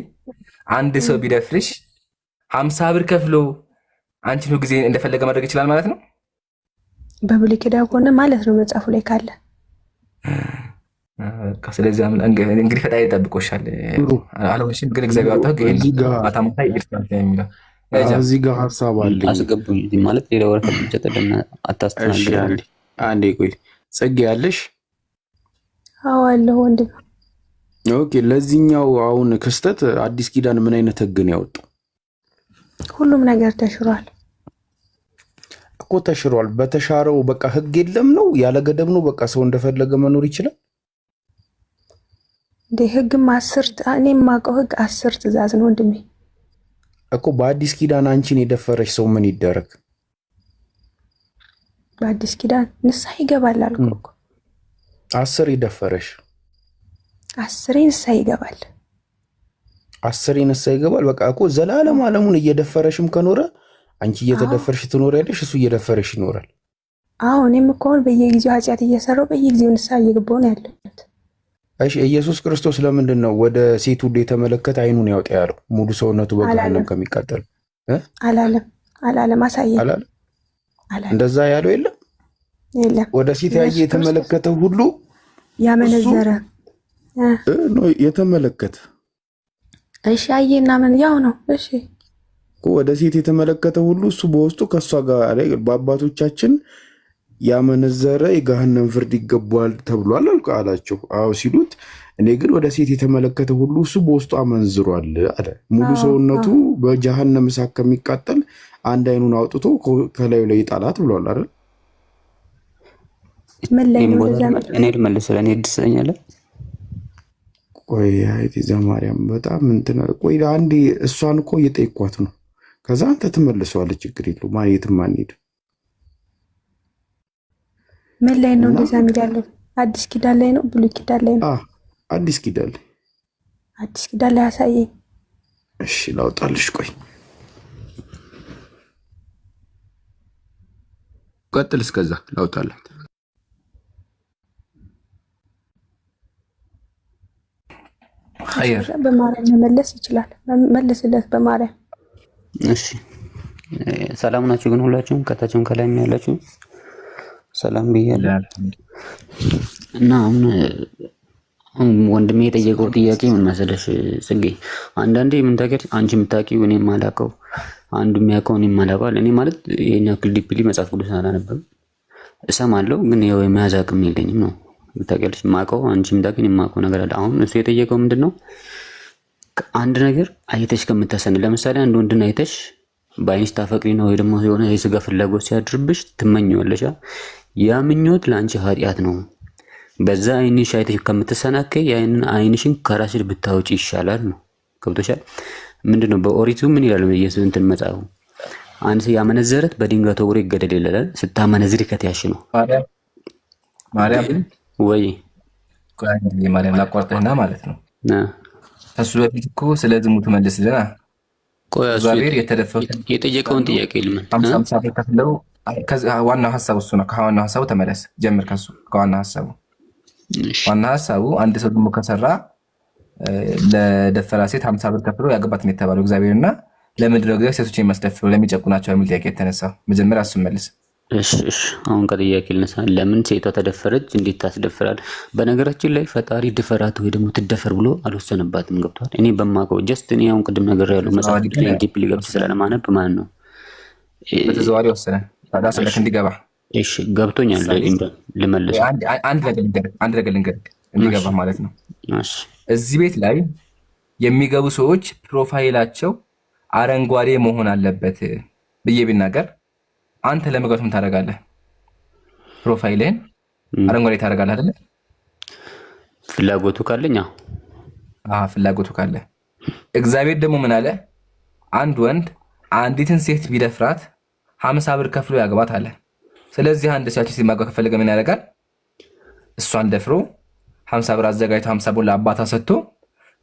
አንድ ሰው ቢደፍርሽ 50 ብር ከፍሎ አንቺን ጊዜ እንደፈለገ ማድረግ ይችላል ማለት ነው? በብሉይ ኪዳን ሆነ ማለት ነው መጽሐፉ ላይ ካለ። ስለዚህ እንግዲህ ፈጣሪ ይጠብቆሻል። አልሆንሽም ግን እግዚአብሔር ያወጣው ግን ማታ ማታ ይርታል የሚለው እዚህ ጋር ሀሳብ አለኝ። አስገቡኝ ማለት ሌላ ወረቀት ብቻ ተደና አታስተናግድ። አንዴ ቆይ ጽጌ ያለሽ? አዎ አለሁ ወንድም። ኦኬ ለዚህኛው አሁን ክስተት አዲስ ኪዳን ምን አይነት ህግ ነው ያወጣው? ሁሉም ነገር ተሽሯል እኮ ተሽሯል። በተሻረው በቃ ህግ የለም ነው ያለ ገደብ ነው በቃ ሰው እንደፈለገ መኖር ይችላል። እንደ ህግም 10 እኔ የማውቀው ህግ 10 ትእዛዝ ነው ወንድሜ እኮ። በአዲስ ኪዳን አንቺን የደፈረሽ ሰው ምን ይደረግ? በአዲስ ኪዳን ንስሐ ይገባል አልኩ እኮ። 10 የደፈረሽ 10 ንስሐ ይገባል። 10 ንስሐ ይገባል በቃ እኮ። ዘላለም ዓለሙን እየደፈረሽም ከኖረ አንቺ እየተደፈርሽ ትኖሪያለሽ፣ እሱ እየደፈረሽ ይኖራል። አዎ እኔም እኮ በየጊዜው ኃጢአት እየሰራው በየጊዜው ንስሐ እየገባሁ ነው ያለሁት። እሺ ኢየሱስ ክርስቶስ ለምንድን ነው ወደ ሴት ሁሉ የተመለከተ አይኑን ያውጣ ያለው? ሙሉ ሰውነቱ በገሃነም ከሚቃጠል አላለም። አሳየኝ። እንደዛ ያለው የለም። ወደ ሴት ያየ የተመለከተ ሁሉ ያመነዘረ የተመለከተ እሺ፣ አየና ምን ያው ነው። እሺ ወደ ሴት የተመለከተ ሁሉ እሱ በውስጡ ከእሷ ጋር በአባቶቻችን ያመነዘረ የገሃነም ፍርድ ይገባዋል ተብሏል አላቸው። አዎ ሲሉት እኔ ግን ወደ ሴት የተመለከተ ሁሉ እሱ በውስጡ አመንዝሯል አለ። ሙሉ ሰውነቱ በጀሃነም እሳት ከሚቃጠል አንድ አይኑን አውጥቶ ከላዩ ላይ ይጣላት ብሏል አይደል? ምን ላይ ነው እኔ ልመልስ ለእኔ ድስተኛለ። ቆይ አይት ዘማርያም በጣም እንትን ቆይ አንዴ እሷን እኮ እየጠየኳት ነው። ከዛ አንተ ትመልሰዋለህ። ችግር የለው ማየትም አንሄድ። ምን ላይ ነው እንደዛ የሚዳለው? አዲስ ኪዳን ላይ ነው ብሉይ ኪዳን ላይ ነው? አዲስ ኪዳን ላይ። አዲስ ኪዳን ላይ አሳየኝ። እሺ ላውጣልሽ። ቆይ ቀጥል። እስከዛ ላውጣላት። በማርያም መመለስ ይችላል። መልስለት በማርያም። እሺ ሰላም ናችሁ ግን ሁላችሁም ከታችሁም ከላይም ያላችሁ ሰላም ብያለሁ። እና አሁን ወንድሜ የጠየቀው ጥያቄ ምን መሰለሽ ጽጌ፣ አንዳንዴ ምን ታውቂያለሽ አንቺ የምታውቂው እኔ የማላውቀው አንዱ የሚያውቀው እኔ የማላውቀው እኔ ማለት ይሄን ያክል ዲፕሊ መጽሐፍ ቅዱስ አላነበብም፣ እሰማለሁ ግን ያው የመያዝ አቅም የለኝም ነው የምታውቂያለሽ። የማውቀው አንቺ የምታውቂው የማውቀው ነገር አለ። አሁን እሱ የጠየቀው ምንድን ነው አንድ ነገር አይተሽ ከምታሰን፣ ለምሳሌ አንድ ወንድን አይተሽ በአይንሽ ታፈቅሪ ነው ወይ ደግሞ የሆነ የስጋ ፍላጎት ሲያድርብሽ ትመኘዋለሽ። ያ ምኞት ለአንቺ ኃጢአት ነው። በዛ አይንሽ አይተሽ ከምትሰናከይ ያንን አይንሽን ከራስሽ ብታወጪ ይሻላል ነው። ገብቶሻል? ምንድነው በኦሪቱ ምን ይላል ኢየሱስ እንትን መጽሐፉ አንድ ሰው ያመነዘረት በድንጋይ ተወግሮ ይገደል ይላል። ስታመነዝሪ ከተያሽ ነው። ማርያም ወይ ማርያም ላቋርጠህና ማለት ነው ከሱ በፊት እኮ ስለ ዝሙት መልስልና እግዚአብሔር የጠየቀውን ጥያቄ ልመን 50 ብር ከፍለው ዋናው ሀሳቡ እሱ ነው። ከዋናው ሀሳቡ ተመለስ፣ ጀምር ከሱ ከዋናው ሀሳቡ። ዋና ሀሳቡ አንድ ሰው ደግሞ ከሰራ ለደፈራ ሴት 50 ብር ከፍሎ ያገባት ነው የተባለው እግዚአብሔር እና ለምንድን ነው እግዚአብሔር ሴቶችን የሚያስደፍረው ለሚጨቁ ናቸው የሚል ጥያቄ የተነሳው። መጀመሪያ እሱን መልስ። እሺ አሁን ከጥያቄ ልነሳ። ለምን ሴቷ ተደፈረች? እንዴት ታስደፍራል? በነገራችን ላይ ፈጣሪ ድፈራት ወይ ደግሞ ትደፈር ብሎ አልወሰነባትም። ገብቷል? እኔ በማውቀው ጀስት እኔ አሁን ቅድም ነገር ያለው መጽሐፍ ዲፕ ሊገብት ስለማነብ ማለት ነው በተዘዋዋሪ ወሰነ ታዲያ ስለክ እንዲገባ። እሺ ገብቶኛል። ልመልስ አንድ ነገር ልንገር እንዲገባ ማለት ነው። እዚህ ቤት ላይ የሚገቡ ሰዎች ፕሮፋይላቸው አረንጓዴ መሆን አለበት ብዬ ቢናገር አንተ ለመግባት ምን ታደርጋለህ? ፕሮፋይልን አረንጓዴ ታደርጋለህ አይደል? ፍላጎቱ ካለኝ ፍላጎቱ ካለ እግዚአብሔር ደግሞ ምን አለ? አንድ ወንድ አንዲትን ሴት ቢደፍራት 50 ብር ከፍሎ ያገባት አለ። ስለዚህ አንድ ሰው ሲማገባ ከፈለገ ምን ያደርጋል? እሷን ደፍሮ 50 ብር አዘጋጅቶ 50 ብር ለአባታ ሰጥቶ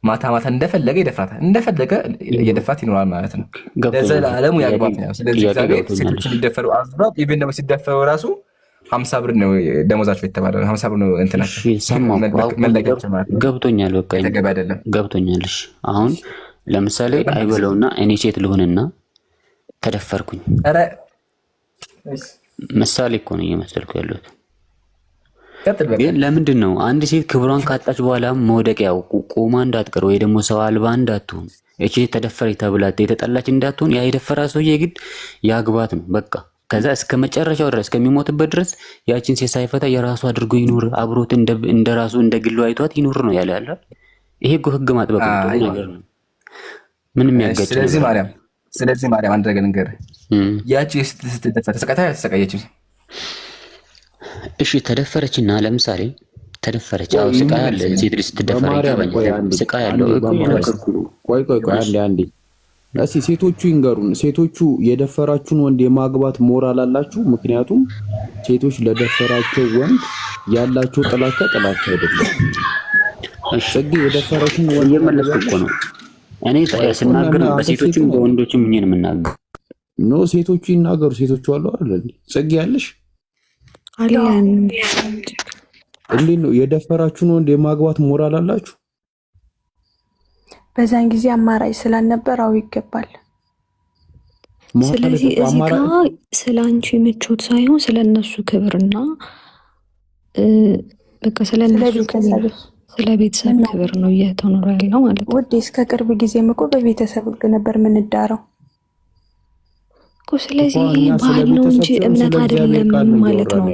ማታ ማታ እንደፈለገ ይደፍራታል። እንደፈለገ እየደፍራት ይኖራል ማለት ነው። ለዘላለሙ ያግባት ነው። ስለዚህ እግዚአብሔር ሴቶችን ሊደፈሩ አዝሯት ኢቭን ደግሞ ሲደፈሩ ራሱ 50 ብር ነው ደሞዛቸው የተባለው። 50 ብር ነው እንትናቸው መለቂያቸው ማለት ነው። ገብቶኛል። በቃ ተገቢ አይደለም። ገብቶኛል። እሺ አሁን ለምሳሌ አይበለውና እኔ ሴት ልሆንና ተደፈርኩኝ። ኧረ ምሳሌ እኮ ነው እየመሰልኩ ያለሁት። ግን ለምንድን ነው አንድ ሴት ክብሯን ካጣች በኋላ መውደቂያው ቆማ እንዳትቀር ወይ ደግሞ ሰው አልባ እንዳትሆን እቺ ተደፈረች ተብላ የተጠላች እንዳትሆን ያ የደፈራ ሰውዬ ግድ ያግባት ነው በቃ። ከዛ እስከ መጨረሻው ድረስ እስከሚሞትበት ድረስ ያቺን ሴት ሳይፈታ የራሱ አድርጎ ይኖር፣ አብሮት እንደራሱ እንደግሉ አይቷት ይኖር ነው ያለ ያለ። ይሄ እኮ ህግ ማጥበቅ ነው ነገር ነው። ምንም ያጋጭ። ስለዚህ ማርያም አንድ ነገር ልንገርህ፣ ያቺ ስትደፈር ተሰቃየችም። እሺ ተደፈረችና ለምሳሌ ተደፈረች። አው ስቃይ አለ። ሴት ልጅ ስትደፈር ይገባኛል። ስቃይ አለ። ቆይ አንዴ እሺ ሴቶቹ ይንገሩን። ሴቶቹ የደፈራችሁን ወንድ የማግባት ሞራል አላችሁ? ምክንያቱም ሴቶች ለደፈራቸው ወንድ ያላቸው ጥላቻ አይደለም። እሺ የደፈራችሁን ወንድ የመለስኩ እኮ ነው እኔ ስናገር በሴቶችም በወንዶችም ምን የምናገር ነው። ሴቶቹ ይናገሩ። ሴቶቹ አሉ አይደል? ጽጌ ያለሽ እንዴት ነው የደፈራችሁን ወንድ የማግባት ሞራል አላችሁ? በዛን ጊዜ አማራጭ ስላልነበረው ይገባል። ስለዚህ እዚህ ጋር ስለ አንቺ ምቾት ሳይሆን ስለ እነሱ ክብርና በቃ ስለ ቤተሰብ ክብር ነው እየተኖረ ያለው ማለት ነው። ውዴ እስከ ቅርብ ጊዜም እኮ በቤተሰብ ነበር የምንዳረው እኮ። ስለዚህ ይሄ ባህል ነው እንጂ እምነት አይደለም ማለት ነው።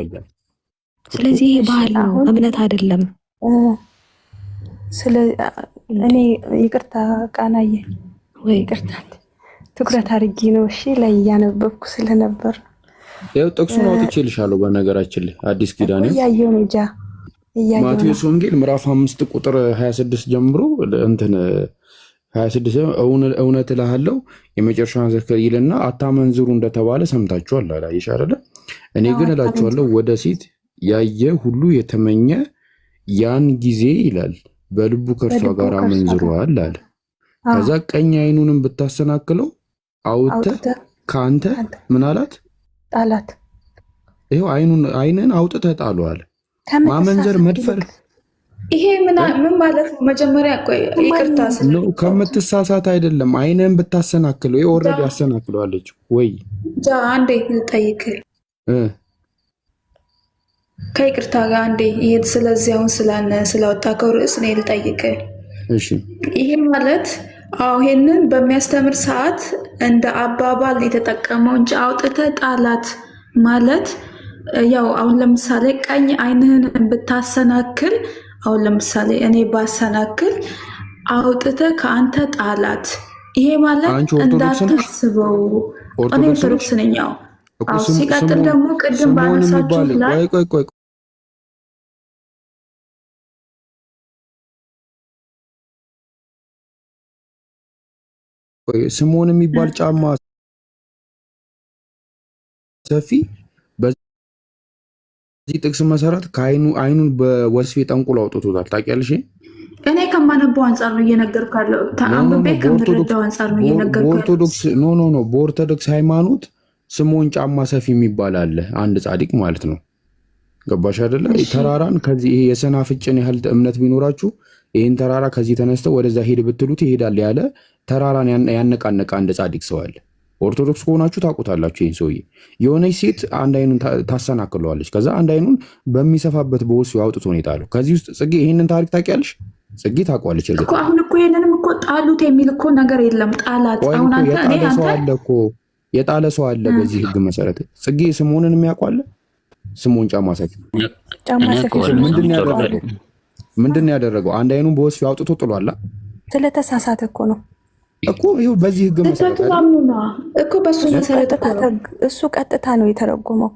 ስለዚህ ይሄ ባህል ነው እምነት አይደለም። እኔ ይቅርታ ቃናዬ ወይ ይቅርታ ትኩረት አድርጊ ነው እሺ፣ ላይ እያነበብኩ ስለነበር ያው ጥቅሱን አውጥቼልሻለሁ። በነገራችን ላይ አዲስ ኪዳን እያየሁ ነው ማቴዎስ ወንጌል ምዕራፍ 5 ቁጥር 26 ጀምሮ እንትን 26 እውነት እልሃለሁ የመጨረሻውን ዘከር ይልና አታመንዝሩ እንደተባለ ሰምታችኋል አላየሽ አይደለ? እኔ ግን እላችኋለሁ ወደ ሴት ያየ ሁሉ የተመኘ ያን ጊዜ ይላል በልቡ ከእርሷ ጋር አመንዝሯል አለ። ከዛ ቀኝ አይኑንም ብታሰናክለው አውጥተህ ከአንተ ምን አላት? ጣላት። ይኸው አይንን አውጥተህ ጣለው አለ። ማመንዘር መድፈር ይሄ ምን ማለት ነው? መጀመሪያ ቆይ ይቅርታ ነው ከምትሳሳት አይደለም። አይንን ብታሰናክለው ይሄ ኦልሬዲ አሰናክለዋለች ወይ አንዴ ልጠይቅ ከይቅርታ ጋር አንዴ ይሄ ስለዚህ አሁን ስላወጣከው ርዕስ ነው ልጠይቅ። እሺ ይሄ ማለት ይሄንን በሚያስተምር ሰዓት እንደ አባባል የተጠቀመው እንጂ አውጥተህ ጣላት ማለት ያው አሁን ለምሳሌ ቀኝ አይንህን ብታሰናክል፣ አሁን ለምሳሌ እኔ ባሰናክል አውጥተህ ከአንተ ጣላት። ይሄ ማለት እንዳታስበው እኔ ኦርቶዶክስ ነኝ። ሲቀጥል ደግሞ ቅድም ባነሳችሁት ላይ ስምዖን የሚባል ጫማ ሰፊ በዚህ ጥቅስ መሰረት አይኑን በወስፌ ጠንቁሎ አውጥቶታል። ታውቂያለሽ? እኔ ከማነበው አንጻር ነው እየነገርኩ ያለው። ታንበቤ ከምረዳው አንጻር ነው እየነገርኩ ያለው። በኦርቶዶክስ ኖ በኦርቶዶክስ ሃይማኖት ስምዖን ጫማ ሰፊ የሚባል አለ፣ አንድ ጻድቅ ማለት ነው። ገባሽ አይደለ? ተራራን ከዚህ ይሄ የሰናፍጭን ያህል እምነት ቢኖራችሁ ይህን ተራራ ከዚህ ተነስተው ወደዛ ሄድ ብትሉት ይሄዳል ያለ ተራራን ያነቃነቃ አንድ ጻድቅ ሰው አለ። ኦርቶዶክስ ከሆናችሁ ታውቁታላችሁ። ይህን ሰውዬ የሆነች ሴት አንድ አይኑን ታሰናክለዋለች። ከዛ አንድ አይኑን በሚሰፋበት በወስፌ አውጥቶ ነው የጣለው። ከዚህ ውስጥ ጽጌ ይህንን ታሪክ ታውቂያለሽ? ጽጌ ታውቋለች። እርግጥ አሁን እኮ ይሄንንም እኮ ጣሉት የሚል እኮ ነገር የለም። ጣላት አሁን አንተ የጣለ ሰው አለ እኮ የጣለ ሰው አለ። በዚህ ህግ መሰረት ጽጌ ስምዖንን የሚያውቋለ ስምዖን ጫማ ሰፊ ምንድን ያደረገው? አንድ አይኑን በወስፌ አውጥቶ ጥሏላ። ስለተሳሳተ እኮ ነው እኮ ይኸው በዚህ ህግ መሰረት እኮ በሱ መሰረት እሱ ቀጥታ ነው የተረጎመው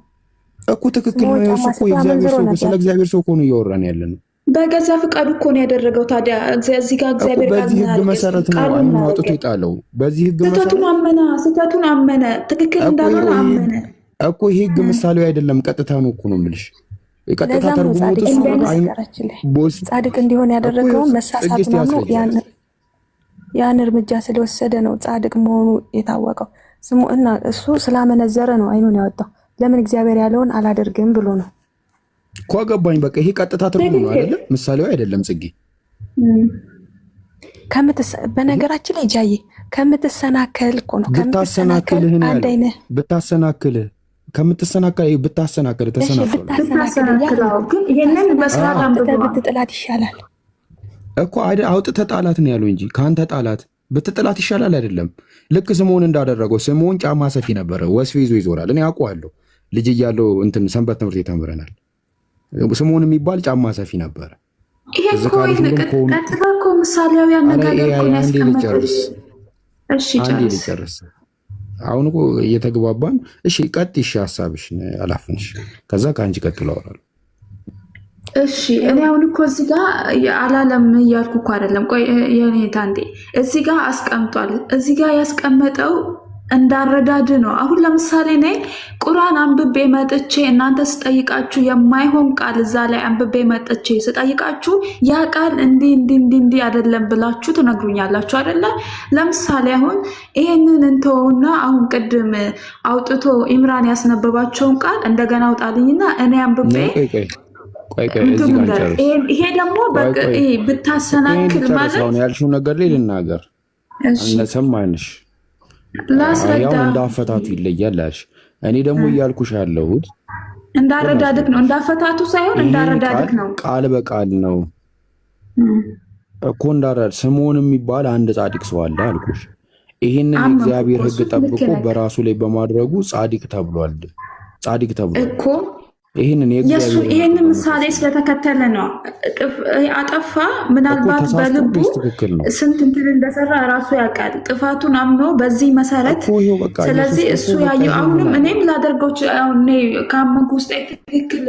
እኮ ትክክል ነው። እሱ እኮ የእግዚአብሔር ሰው ስለ እግዚአብሔር ሰው እኮ ነው እያወራን ያለ ነው። በገዛ ፍቃዱ እኮ ነው ያደረገው። ታዲያ እዚህ ጋር እግዚአብሔር በዚህ ህግ መሰረት ነው አይኑን አውጥቶ የጣለው። በዚህ ህግ መሰረት ስህተቱን አመነ፣ ትክክል እንዳልሆነ አመነ እኮ። ይሄ ህግ ምሳሌው አይደለም፣ ቀጥታ ነው እኮ ነው የምልሽ። ቀጥታ ተርጉሞት ጻድቅ እንዲሆን ያደረገውን መሳሳት ነው። ያን እርምጃ ስለወሰደ ነው ጻድቅ መሆኑ የታወቀው። ስምዖን እሱ ስላመነዘረ ነው አይኑን ያወጣው። ለምን እግዚአብሔር ያለውን አላደርግም ብሎ ነው እኮ። አገባኝ። በቃ ይሄ ቀጥታ ትርጉም ነው አይደለ? ምሳሌው አይደለም ጽጌ። በነገራችን ላይ ጃዬ ከምትሰናከል እኮ ነው ብታሰናክልህ ግን ይሄንን በስርዓት ብትጥላት ይሻላል እኮ። አውጥተህ ጣላት ነው ያለው እንጂ ከአንተ ጣላት ብትጥላት ይሻላል አይደለም። ልክ ስምዖን እንዳደረገው። ስምዖን ጫማ ሰፊ ነበረ፣ ወስፌ ይዞ ይዞራል። እኔ አውቀዋለሁ፣ ልጅ እያለሁ እንትን ሰንበት ትምህርት ቤት ተምረናል። ስምዖን የሚባል ጫማ ሰፊ ነበረ። ይሄ እኮ ቀጥታ እኮ ምሳሌያዊ አነጋገር እኮ ነው ያስቀመጠው። እሺ ጨርስ። አሁን እኮ እየተግባባን። እሺ ቀጥይ፣ እሺ ሀሳብሽ አላፍንሽ። ከዛ ከአንቺ ቀጥሎ አወራለሁ። እሺ እኔ አሁን እኮ እዚህ ጋር አላለም እያልኩ እኮ አይደለም። ቆይ የኔ ታንዴ እዚህ ጋር አስቀምጧል። እዚህ ጋር ያስቀመጠው እንዳረዳድ ነው። አሁን ለምሳሌ ነኝ ቁርአን አንብቤ መጥቼ እናንተ ስጠይቃችሁ የማይሆን ቃል እዛ ላይ አንብቤ መጥቼ ስጠይቃችሁ ያ ቃል እንዲህ አይደለም ብላችሁ ትነግሩኛላችሁ አይደለ? ለምሳሌ አሁን ይሄንን እንተውና አሁን ቅድም አውጥቶ ኢምራን ያስነበባቸውን ቃል እንደገና አውጣልኝና እኔ አንብቤ ይሄ ደግሞ ብታሰናክል ማለት ያልሽው ነገር ላይ ልናገር ሰማንሽ። ያው እንዳፈታቱ ይለያል አልሽ። እኔ ደግሞ እያልኩሽ ያለሁት እንዳረዳድክ ነው፣ እንዳፈታቱ ሳይሆን እንዳረዳድክ ነው። ቃል በቃል ነው እኮ እንዳረድ ስምዖን የሚባል አንድ ጻድቅ ሰው አለ አልኩሽ። ይህንን እግዚአብሔር ሕግ ጠብቆ በራሱ ላይ በማድረጉ ጻድቅ ተብሏል። ጻድቅ ተብሏል እኮ ይህንን ምሳሌ ስለተከተለ ነው። አጠፋ ምናልባት በልቡ ስንት እንትን እንደሰራ ራሱ ያውቃል። ጥፋቱን አምኖ በዚህ መሰረት ስለዚህ እሱ ያየው አሁንም እኔም ላደርገው ካመንኩ ውስጥ ትክክል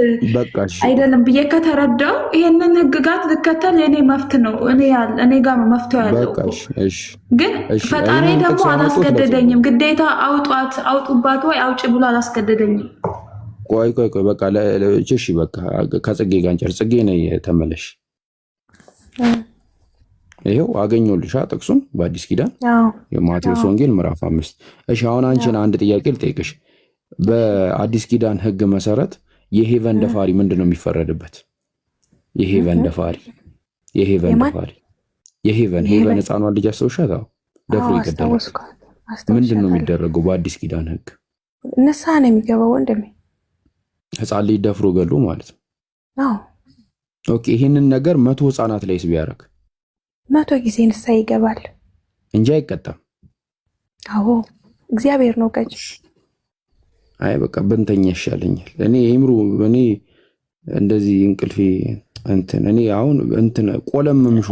አይደለም ብዬ ከተረዳው ይህንን ህግጋት ልከተል የኔ መፍት ነው። እኔ ጋር ነው መፍትሄ ያለው። ግን ፈጣሪ ደግሞ አላስገደደኝም። ግዴታ አውጡባት ወይ አውጭ ብሎ አላስገደደኝም። ቆይ በቃ እሺ በቃ ከጽጌ ጋር እንጨርስ። ጽጌ ነይ ተመለሽ። ይሄው አገኘሁልሽ ጥቅሱን በአዲስ ኪዳን የማቴዎስ ወንጌል ምዕራፍ 5። እሺ አሁን አንቺን አንድ ጥያቄ ልጠይቅሽ። በአዲስ ኪዳን ህግ መሰረት የሄቨን ደፋሪ ምንድነው የሚፈረድበት? የሄቨን ህፃኗን ልጅ አስተውሻት ደፍሮ ይገደላል። ምንድነው የሚደረገው በአዲስ ኪዳን ህግ? ንስሐ ነው የሚገባው ወንድሜ። ህፃን ልጅ ደፍሮ ገሉ ማለት ነው። ኦኬ ይሄንን ነገር 100 ህፃናት ላይስ ቢያደርግ 100 ጊዜ ንስሐ ይገባል እንጂ አይቀጣም። አዎ እግዚአብሔር ነው ቀጭ። አይ በቃ ብንተኛ ይሻለኛል። እኔ እንደዚህ እንቅልፌ እኔ አሁን ቆለምምሹ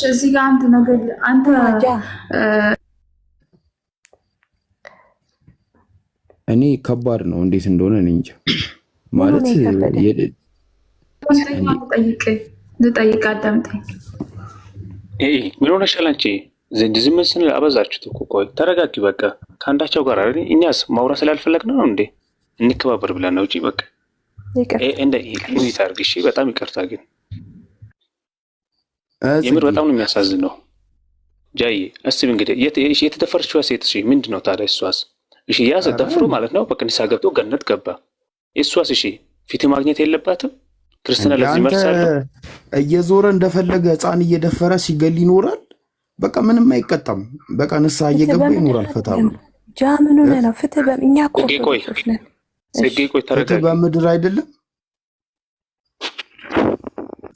እዚህ ጋር አንተ ነገር አንተ እኔ ከባድ ነው እንዴት እንደሆነ እኔ እንጃ። ማለት ልጠይቅ አዳምጠኝ። ምን ሆነሻል አንቺ? ዝም ስንል አበዛችሁት እኮ። ቆይ ተረጋጊ በቃ። ከአንዳቸው ጋር አይደል? እኛስ ማውራት ስላልፈለግን ነው እንዴ? እንከባበር ብለን ነው እንጂ በቃ እንደ ይሄ ታርግ። እሺ በጣም ይቅርታ። ግን የምር በጣም ነው የሚያሳዝነው። ጃዬ አስብ እንግዲህ የተደፈረችዋ ሴት እሺ ምንድን ነው ታዲያ? እሷስ እሺ ያ ተደፍሮ ማለት ነው በቅንሳ ገብቶ ገነት ገባ። እሷስ እሺ ፊት ማግኘት የለባትም? ክርስትና ለዚህ መርሳለ እየዞረ እንደፈለገ ህፃን እየደፈረ ሲገል ይኖራል። በቃ ምንም አይቀጣም። በቃ ንስሐ እየገባ ይኖራል። ፈታ ብሎ ጃምኑ ነው ፍትህ በእኛ ቆይ ፍትህ በምድር አይደለም።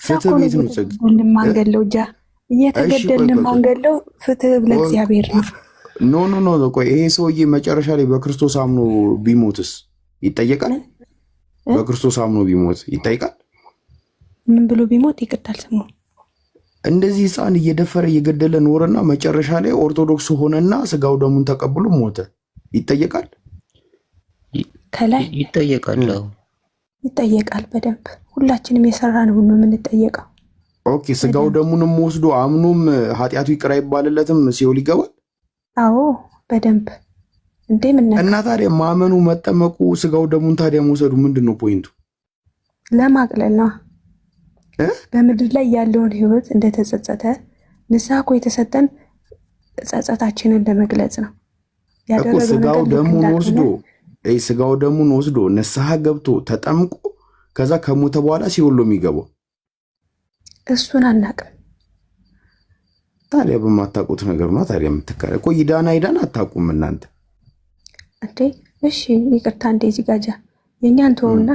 ፍትህ ቤት ነው። ጽግ ማንገለው ጃ እየተገደልን ማንገለው ፍትህ ለእግዚአብሔር ነው። ኖ ቆይ ይሄ ሰውዬ መጨረሻ ላይ በክርስቶስ አምኖ ቢሞትስ ይጠየቃል? በክርስቶስ አምኖ ቢሞት ይጠይቃል? ምን ብሎ ቢሞት ይቅርታል? ስሙ እንደዚህ ህፃን እየደፈረ እየገደለ ኖረና መጨረሻ ላይ ኦርቶዶክስ ሆነና ስጋው ደሙን ተቀብሎ ሞተ። ይጠየቃል? ከላይ ይጠየቃል። በደንብ ሁላችንም የሰራነው ነው የምንጠየቀው። ኦኬ ስጋው ደሙንም ወስዶ አምኖም ኃጢአቱ ይቅር አይባልለትም? ሲኦል ይገባል? አዎ በደንብ እንዴ። እና ታዲያ ማመኑ መጠመቁ ስጋው ደሙን ታዲያ መውሰዱ ምንድነው ፖይንቱ? ለማቅለል ነው። በምድር ላይ ያለውን ህይወት እንደተጸጸተ ንስሐ እኮ የተሰጠን ጸጸታችንን ለመግለጽ ነው። ያደረገው ስጋው ደሙን ወስዶ ንስሐ ገብቶ ተጠምቆ ከዛ ከሞተ በኋላ ሲኦል ነው የሚገባው። እሱን አናውቅም። ታዲያ በማታውቁት ነገር ነው ታዲያ የምትካረ እኮ ይዳና አታውቁም እናንተ እንዴ? እሺ ይቅርታ እንደዚህ ጋጃ የኛን ተውና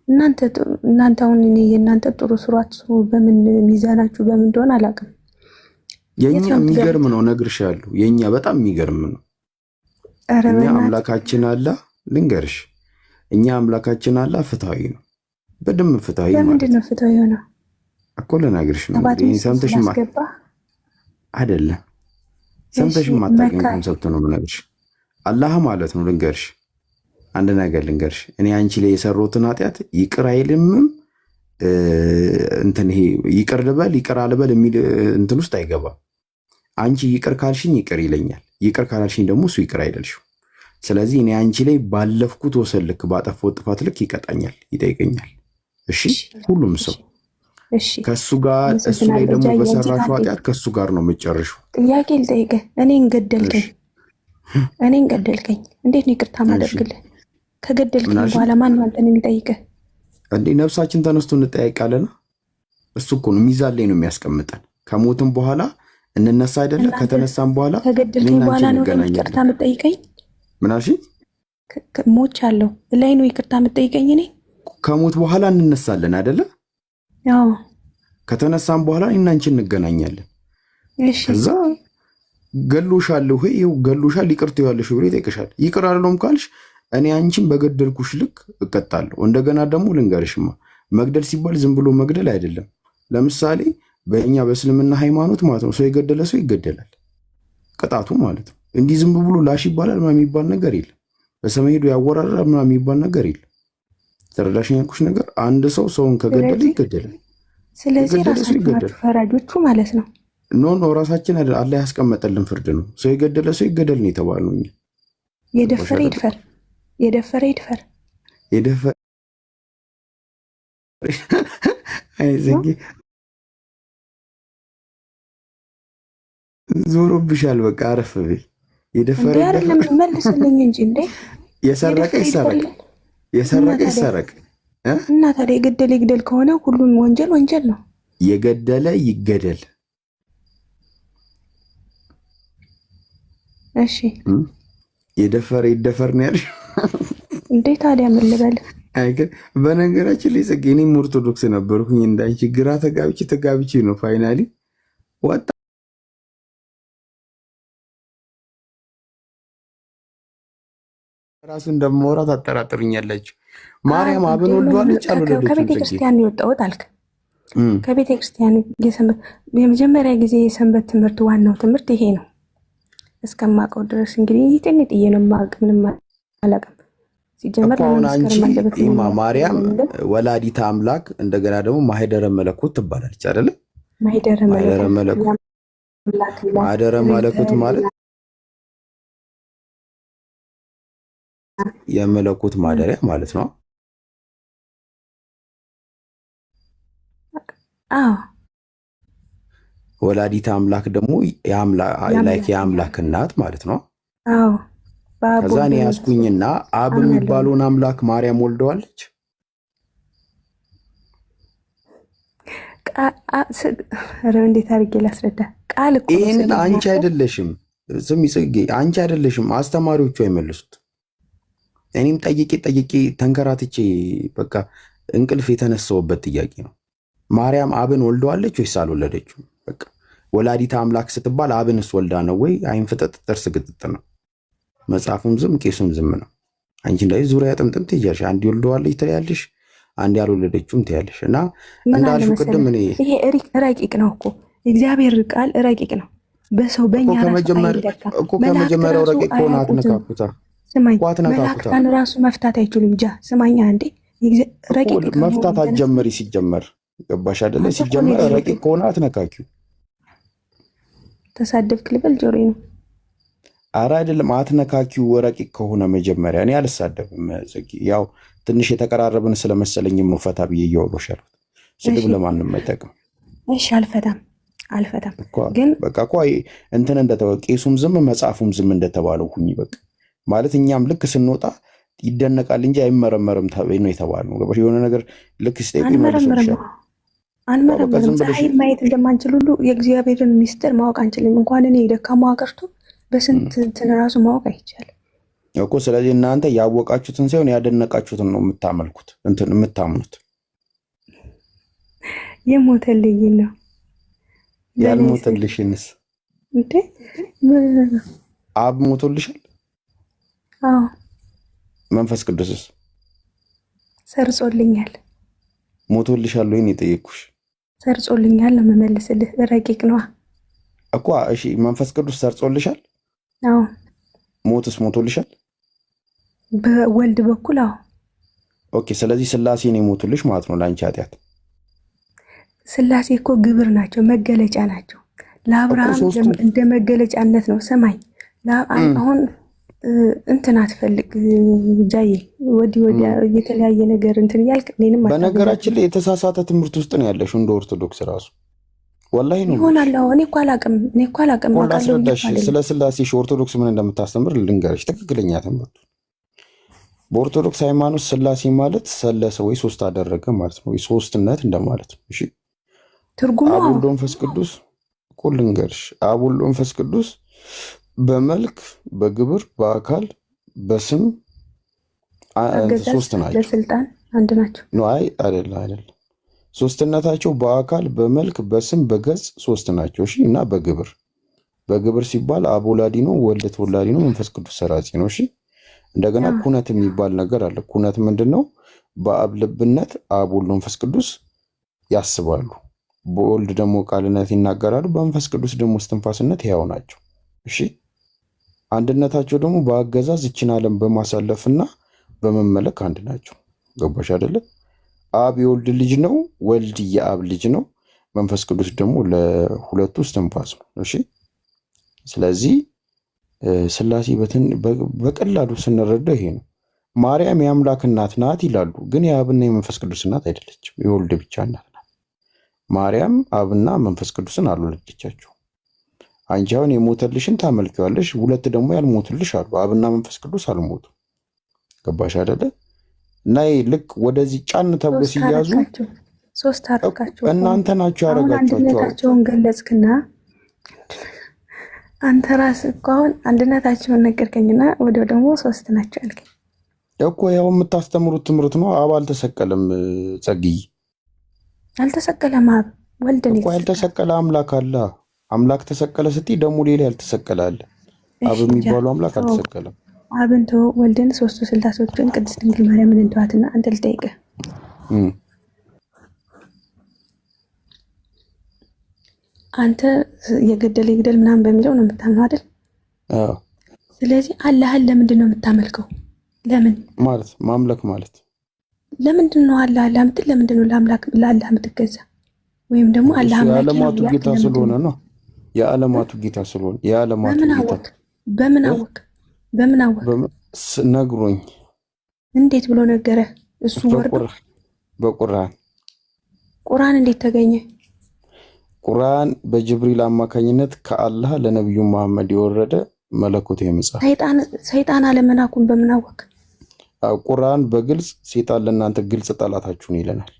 እናንተ አሁን የእናንተ ጥሩ ስሯት በምን ሚዛናችሁ በምን እንደሆነ አላውቅም። የኛ የሚገርም ነው ነግርሻለሁ። የኛ በጣም የሚገርም ነው። እኛ አምላካችን አላ ልንገርሽ፣ እኛ አምላካችን አላ ፍትሃዊ ነው። በደም ፍትሃዊ ማለት ለምንድን ነው ፍትሃዊ ሆነው እኮ ልነግርሽ ነው። ሰምተሽ አይደለም ሰምተሽ ማታውቂው ኮንሰፕት ነው የምነግርሽ። አላህ ማለት ነው። ልንገርሽ አንድ ነገር ልንገርሽ፣ እኔ አንቺ ላይ የሰሩትን ኃጢአት ይቅር አይልምም ይሄ ይቅር ልበል ይቅር አልበል የሚል እንትን ውስጥ አይገባም። አንቺ ይቅር ካልሽኝ ይቅር ይለኛል፣ ይቅር ካላልሽኝ ደግሞ እሱ ይቅር አይደልሽም። ስለዚህ እኔ አንቺ ላይ ባለፍኩት ወሰን ልክ ባጠፋሁት ጥፋት ልክ ይቀጣኛል፣ ይጠይቀኛል። እሺ ሁሉም ሰው ከሱ ጋር እሱ ላይ ደግሞ በሰራሽው ኃጢአት ከሱ ጋር ነው የምትጨርሺው። ጥያቄ ልጠይቅህ። እኔን ገደልከኝ፣ እንዴት ነው ይቅርታ ማደርግልህ? ከገደልከኝ በኋላ ማን ነው አንተን የሚጠይቅህ? እንዴ ነፍሳችን ተነስቶ እንጠያይቃለን። እሱ እኮ ነው ሚዛን ላይ ነው የሚያስቀምጠን። ከሞትም በኋላ እንነሳ አይደለ? ከተነሳም በኋላ ከገደልከኝ በኋላ ነው ይቅርታ የምትጠይቀኝ? ምን አልሽኝ? ሞች አለው ላይ ነው ይቅርታ የምትጠይቀኝ? እኔ ከሞት በኋላ እንነሳለን አይደለ? ያው ከተነሳን በኋላ እኔና አንቺ እንገናኛለን። እሺ ከዛ ገሎሻል ወይ ይኸው ገሎሻል ይቅር ትይዋለሽ ብሎ ይጠይቅሻል። ይቅር አይደለም ካልሽ እኔ አንቺን በገደልኩሽ ልክ እቀጣለሁ። እንደገና ደግሞ ልንገርሽማ መግደል ሲባል ዝም ብሎ መግደል አይደለም። ለምሳሌ በእኛ በእስልምና ሃይማኖት ማለት ነው ሰው የገደለ ሰው ይገደላል፣ ቅጣቱ ማለት ነው። እንዲህ ዝም ብሎ ላሽ ይባላል ምናምን የሚባል ነገር የለም። በሰማይ ሄዶ ያወራራል ምናምን የሚባል ነገር የለም። ተረዳሽኝ? ያልኩሽ ነገር አንድ ሰው ሰውን ከገደለ ይገደላል። ስለዚህ ራሳችሁ ፈራጆቹ ማለት ነው። ኖ ራሳችን አይደል፣ አላህ ያስቀመጠልን ፍርድ ነው። ሰው የገደለ ሰው ይገደል ነው የተባለው። እኛ የደፈረ ይድፈር፣ የደፈረ ይድፈር፣ የደፈረ አይዘጊ ዞሮብሻል። በቃ አረፍ በይ። የደፈረ አይደለም መልስልኝ እንጂ እንዴ። የሰረቀ ይሰረቅ፣ የሰረቀ ይሰረቅ እና ታዲያ የገደለ ይግደል ከሆነ ሁሉም ወንጀል ወንጀል ነው። የገደለ ይገደል። እሺ የደፈረ ይደፈር ነው ያልሽ እንዴ? ታዲያ ምን ልበል? በነገራችን ላይ ጽጌ እኔም ኦርቶዶክስ ነበርኩኝ እንዳንቺ ግራ ተጋብቼ ነው ፋይናሊ ወጣ። ራሱ እንደማወራት አጠራጥሩኛላችሁ። ማርያም አብን ወልዷለች አልወለደችም? ከቤተ ክርስቲያን የወጣሁት አልክ። ከቤተ ክርስቲያን የመጀመሪያ ጊዜ የሰንበት ትምህርት ዋናው ትምህርት ይሄ ነው እስከማውቀው ድረስ። እንግዲህ ጥንጥዬ ነው የማውቅ፣ ምንም አላውቅም። ሲጀመር ማርያም ወላዲተ አምላክ እንደገና ደግሞ ማህደረ መለኮት ትባላለች አይደለ? ማህደረ መለኮት ማለት የመለኮት ማደሪያ ማለት ነው። አዎ ወላዲተ አምላክ ደግሞ የአምላክ እናት ማለት ነው። አዎ ከዛ እኔ ያስኩኝና አብ የሚባለውን አምላክ ማርያም ወልደዋለች። እንዴት አድርጌ ላስረዳ? ቃል እኮ ይህንን አንቺ አይደለሽም፣ ስሚ ጽጌ፣ አንቺ አይደለሽም አስተማሪዎቹ አይመልሱት። እኔም ጠይቄ ተንከራትቼ በቃ እንቅልፍ የተነሳውበት ጥያቄ ነው። ማርያም አብን ወልደዋለች ወይስ አልወለደችም? በቃ ወላዲተ አምላክ ስትባል አብንስ ወልዳ ነው ወይ? አይን ፍጠጥ ጥርስ ግጥጥ ነው። መጽሐፉም ዝም ቄሱም ዝም ነው። አንቺ እንደዚህ ዙሪያ ጥምጥም ትያለሽ። አንድ ወልደዋለች ትያለሽ፣ አንድ ያልወለደችም ትያለሽ። እና እንዳልሽው ቅድም እኔ ይሄ ረቂቅ ነው እኮ እግዚአብሔር ቃል ረቂቅ ነው። በሰው በእኛ ከመጀመሪያው ረቂቅ ከሆነ አትነካኩታ። ስማኝ፣ መላእክታን ራሱ መፍታት አይችሉም። ስማኛ አንዴ ረቂቅ መፍታት አትጀምሪ። ሲጀመር ገባሽ አይደለ? ሲጀመር ረቂቅ ከሆነ አትነካኪው። ተሳደብክ ልበል ጆሮ ነው። ኧረ አይደለም፣ አትነካኪው ረቂቅ ከሆነ መጀመሪያ። እኔ አልሳደብም ጽጌ፣ ያው ትንሽ የተቀራረብን ስለመሰለኝም ነው ፈታ ብዬ እያወራሁሽ ያልኩት። ስድብ ለማንም አይጠቅም። እሺ አልፈታም ግን በቃ እኮ እንትን እንደተባለ ቄሱም ዝም መጽሐፉም ዝም እንደተባለው ሁኚ በቃ። ማለት እኛም ልክ ስንወጣ ይደነቃል እንጂ አይመረመርም ነው የተባለው። ገባሽ? የሆነ ነገር ልክ ስቴፕ አንመረምርም። ፀሐይ ማየት እንደማንችል ሁሉ የእግዚአብሔርን ሚስጥር ማወቅ አንችልም። እንኳን እኔ ደካማዋ ቀርቶ በስንት እንትን ራሱ ማወቅ አይቻልም እኮ። ስለዚህ እናንተ ያወቃችሁትን ሳይሆን ያደነቃችሁትን ነው የምታመልኩት እንትን የምታምኑት። የሞተልኝ ነው። ያልሞተልሽንስ እንዴ? አብ ሞቶልሻል? አዎ። መንፈስ ቅዱስስ ሰርጾልኛል። ሞቶልሻል ወይ ነው የጠየቅኩሽ? ሰርጾልኛል ነው የምመልስልህ። ረቂቅ ነዋ እኮ። እሺ መንፈስ ቅዱስ ሰርጾልሻል? አዎ። ሞትስ ሞቶልሻል? በወልድ በኩል አዎ። ኦኬ። ስለዚህ ስላሴ ነው የሞቱልሽ ማለት ነው ለአንቺ ኃጢአት። ስላሴ እኮ ግብር ናቸው፣ መገለጫ ናቸው። ለአብርሃም እንደ መገለጫነት ነው። ሰማይ አሁን እንትን አትፈልግ ጃዬ፣ ወዲህ ወዲያ የተለያየ ነገር እንትን እያልክ እኔንም በነገራችን ላይ የተሳሳተ ትምህርት ውስጥ ነው ያለሽ እንደ ኦርቶዶክስ ራሱ ወላሂ ነው ይሆናል። እኔ እኮ አላቅም ላስረዳሽ። ስለ ስላሴ ኦርቶዶክስ ምን እንደምታስተምር ልንገርሽ፣ ትክክለኛ ትምህርቱ። በኦርቶዶክስ ሃይማኖት ስላሴ ማለት ሰለሰ ወይ ሶስት አደረገ ማለት ነው፣ ወይ ሶስትነት እንደማለት ነው። እሺ ትርጉሙ አብ ወልድ መንፈስ ቅዱስ እኮ ልንገርሽ፣ አብ ወልድ መንፈስ ቅዱስ በመልክ በግብር በአካል በስም ሶስት ናቸው። አንድ ናቸው ነው? አይ አይደለም። ሶስትነታቸው በአካል በመልክ በስም በገጽ ሶስት ናቸው። እሺ እና በግብር ሲባል አብ ወላዲ ነው፣ ወልድ ተወላዲ ነው፣ መንፈስ ቅዱስ ሰራጺ ነው። እሺ እንደገና ኩነት የሚባል ነገር አለ። ኩነት ምንድነው? በአብ ልብነት አብ ወልድ መንፈስ ቅዱስ ያስባሉ። በወልድ ደግሞ ቃልነት ይናገራሉ። በመንፈስ ቅዱስ ደግሞ እስትንፋስነት ሕያው ናቸው። እሺ አንድነታቸው ደግሞ በአገዛዝ ይችን ዓለም በማሳለፍና በመመለክ አንድ ናቸው። ገባሽ አይደለ? አብ የወልድ ልጅ ነው፣ ወልድ የአብ ልጅ ነው፣ መንፈስ ቅዱስ ደግሞ ለሁለቱ እስትንፋስ ነው። እሺ ስለዚህ ሥላሴ በቀላሉ ስንረዳው ይሄ ነው። ማርያም የአምላክ እናት ናት ይላሉ፣ ግን የአብና የመንፈስ ቅዱስ እናት አይደለችም፣ የወልድ ብቻ እናት ናት። ማርያም አብና መንፈስ ቅዱስን አልወለደቻቸው። አንቺ አሁን የሞተልሽን ታመልኪዋለሽ፣ ሁለት ደግሞ ያልሞቱልሽ አሉ። አብና መንፈስ ቅዱስ አልሞቱ። ገባሽ አይደለ? እና ልክ ወደዚህ ጫን ተብሎ ሲያዙ ሶስት አረጋቸው እናንተ ናችሁ ያረጋችኋቸው። አንድነታቸውን ገለጽክና አንተ ራስህ እኮ አሁን አንድነታቸውን ነገርከኝና ወዲያው ደግሞ ሶስት ናቸው አልከኝ እኮ። ያው የምታስተምሩት ትምህርት ነው። አብ አልተሰቀለም። ጸግይ አልተሰቀለም። አብ ወልድ ነው እኮ ያልተሰቀለ አምላክ አለ። አምላክ ተሰቀለ ስትይ ደግሞ ሌላ ያልተሰቀለ አለ። አብ የሚባለው አምላክ አልተሰቀለም። አብን ተው፣ ወልድን፣ ሶስቱ ስላሴዎችን ቅድስት ድንግል ማርያምን እንተዋትና አንተ ልጠይቅህ። አንተ የገደለ ይግደል ምናምን በሚለው ነው የምታምነው አይደል? አዎ። ስለዚህ አላህን ለምንድን ነው የምታመልከው? ለምን ማለት ማምለክ ማለት ለምንድን ነው አላህ ለምትል ለምንድን ነው ለአላህ የምትገዛ? ወይም ደግሞ አላህ የዓለማቱ ጌታ ስለሆነ ነው። የዓለማቱ ጌታ ስለሆነ የዓለማቱ ጌታ። በምን አወቅ? ነግሮኝ። እንዴት ብሎ ነገረ? እሱ ወርዶ ቁርአን እንዴት ተገኘ? ቁርአን በጅብሪል አማካኝነት ከአላህ ለነብዩ መሐመድ የወረደ መለኮታዊ መጽሐፍ። ሰይጣን አለመናኩን በምን አወቅ? ቁርአን በግልጽ ሰይጣን ለእናንተ ግልጽ ጠላታችሁ ነው ይለናል።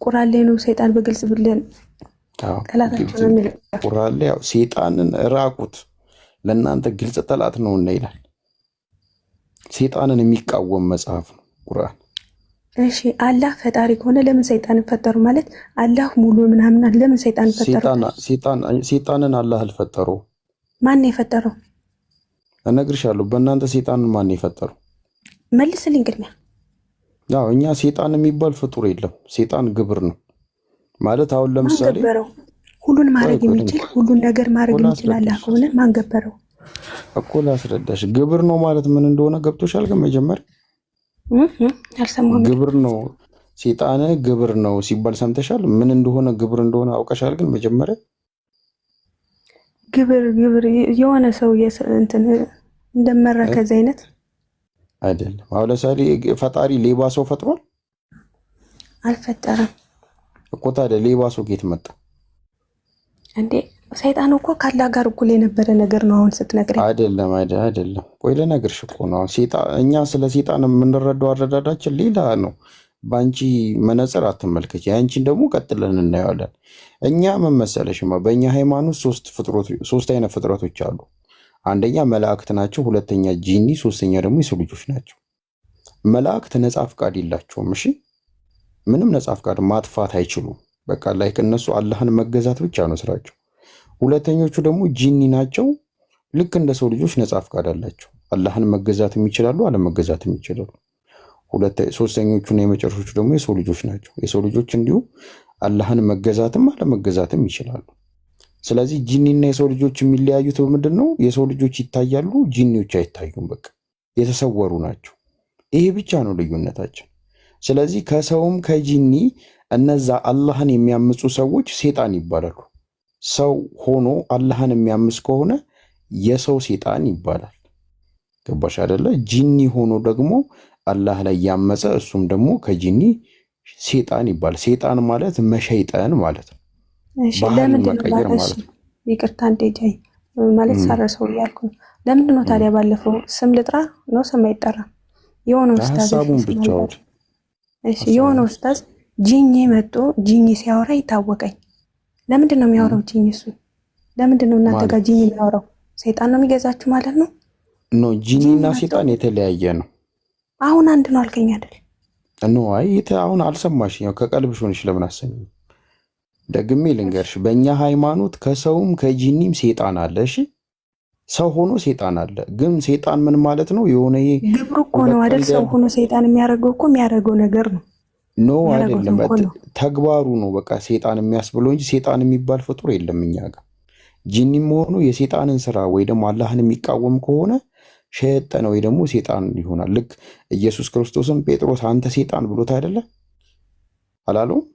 ቁርአን ላይ ነው ሰይጣን በግልጽ ብለን ጠላታችሁ ነው የሚለው። ቁርአን ላይ ያው ሰይጣንን ራቁት ለእናንተ ግልጽ ጠላት ነው እና ይላል። ሰይጣንን የሚቃወም መጽሐፍ ነው ቁርአን። እሺ አላህ ፈጣሪ ከሆነ ለምን ሰይጣንን ፈጠሩ? ማለት አላህ ሙሉ ምናምን ለምን ሰይጣንን ፈጠሩ? ሰይጣንን አላህ አልፈጠረው። ማን ነው የፈጠረው? እነግርሻለሁ። በእናንተ ሰይጣንን ማን ነው የፈጠረው? መልስልኝ ቅድሚያ። ያው እኛ ሰይጣን የሚባል ፍጡር የለም። ሰይጣን ግብር ነው ማለት አሁን ለምሳሌ ሁሉን ማድረግ የሚችል ሁሉን ነገር ማድረግ የሚችል አላህ ከሆነ ማን ገበረው? እኮ ላስረዳሽ። ግብር ነው ማለት ምን እንደሆነ ገብቶሻል? ግን መጀመሪያ ግብር ነው ሰይጣን ግብር ነው ሲባል ሰምተሻል? ምን እንደሆነ ግብር እንደሆነ አውቀሻል? ግን መጀመሪያ ግብር የሆነ ሰው እንትን እንደመረከዝ አይነት አይደለም። አሁን ለምሳሌ ፈጣሪ ሌባ ሰው ፈጥሯል? አልፈጠረም እኮ። ታዲያ ሌባ ሰው ጌት መጣ እንዴ? ሰይጣን እኮ ካላህ ጋር እኩል የነበረ ነገር ነው። አሁን ስትነግረኝ አይደለም። ቆይ ልነግርሽ እኮ ነው። እኛ ስለ ሰይጣን የምንረዳው አረዳዳችን ሌላ ነው። በአንቺ መነጽር አትመልከች። ያንቺን ደግሞ ቀጥለን እናየዋለን። እኛ ምን መሰለሽማ፣ በእኛ ሃይማኖት ሶስት አይነት ፍጥረቶች አሉ። አንደኛ መላእክት ናቸው፣ ሁለተኛ ጂኒ፣ ሶስተኛ ደግሞ የሰው ልጆች ናቸው። መላእክት ነጻ ፍቃድ የላቸውም። እሺ ምንም ነጻ ፍቃድ ማጥፋት አይችሉም። በቃ ላይክ እነሱ አላህን መገዛት ብቻ ነው ስራቸው። ሁለተኞቹ ደግሞ ጂኒ ናቸው። ልክ እንደ ሰው ልጆች ነጻ ፍቃድ አላቸው። አላህን መገዛት ይችላሉ፣ አለመገዛት ይችላሉ። ሶስተኞቹና የመጨረሾቹ ደግሞ የሰው ልጆች ናቸው። የሰው ልጆች እንዲሁ አላህን መገዛትም አለመገዛትም ይችላሉ። ስለዚህ ጂኒና የሰው ልጆች የሚለያዩት በምንድን ነው? የሰው ልጆች ይታያሉ፣ ጂኒዎች አይታዩም። በቃ የተሰወሩ ናቸው። ይሄ ብቻ ነው ልዩነታችን። ስለዚህ ከሰውም ከጂኒ እነዛ አላህን የሚያምፁ ሰዎች ሴጣን ይባላሉ። ሰው ሆኖ አላህን የሚያምፅ ከሆነ የሰው ሴጣን ይባላል። ገባሽ አይደለ? ጂኒ ሆኖ ደግሞ አላህ ላይ ያመፀ እሱም ደግሞ ከጂኒ ሴጣን ይባላል። ሴጣን ማለት መሸይጠን ማለት ነው። ባህል መቀየር ማለት ነው። ይቅርታ እንደጃይ ማለት ሳረሰው እያልኩ ነው። ለምንድን ነው ታዲያ ባለፈው ስም ልጥራ ነው ስም አይጠራም? የሆነ ኡስታዝ ሐሳቡን ብቻ ወድ የሆነ ኡስታዝ ጂኒ መጥቶ ጂኒ ሲያወራ ይታወቀኝ። ለምንድን ነው የሚያወራው ጂኒ? እሱ ለምንድን ነው እናንተ ጋር ጂኒ የሚያወራው? ሰይጣን ነው የሚገዛችሁ ማለት ነው? ኖ ጂኒና ሰይጣን የተለያየ ነው። አሁን አንድ ነው አልከኝ አይደል? አይ አሁን አልሰማሽ። ያው ከቀልብሽ ሆነሽ ለምን አሰኝ? ደግሜ ልንገርሽ፣ በእኛ ሃይማኖት ከሰውም ከጂኒም ሴጣን አለ። እሺ ሰው ሆኖ ሴጣን አለ። ግን ሴጣን ምን ማለት ነው? የሆነ ግብሩ እኮ ነው አይደል? ሰው ሆኖ ሴጣን የሚያደርገው እኮ የሚያደርገው ነገር ነው። ኖ አይደለም፣ ተግባሩ ነው በቃ ሴጣን የሚያስብለው እንጂ ሴጣን የሚባል ፍጡር የለም እኛ ጋር። ጂኒም ሆኖ የሴጣንን ስራ ወይ ደግሞ አላህን የሚቃወም ከሆነ ሸይጣን ወይ ደግሞ ሴጣን ይሆናል። ልክ ኢየሱስ ክርስቶስን ጴጥሮስ አንተ ሴጣን ብሎት አይደለ አላለውም?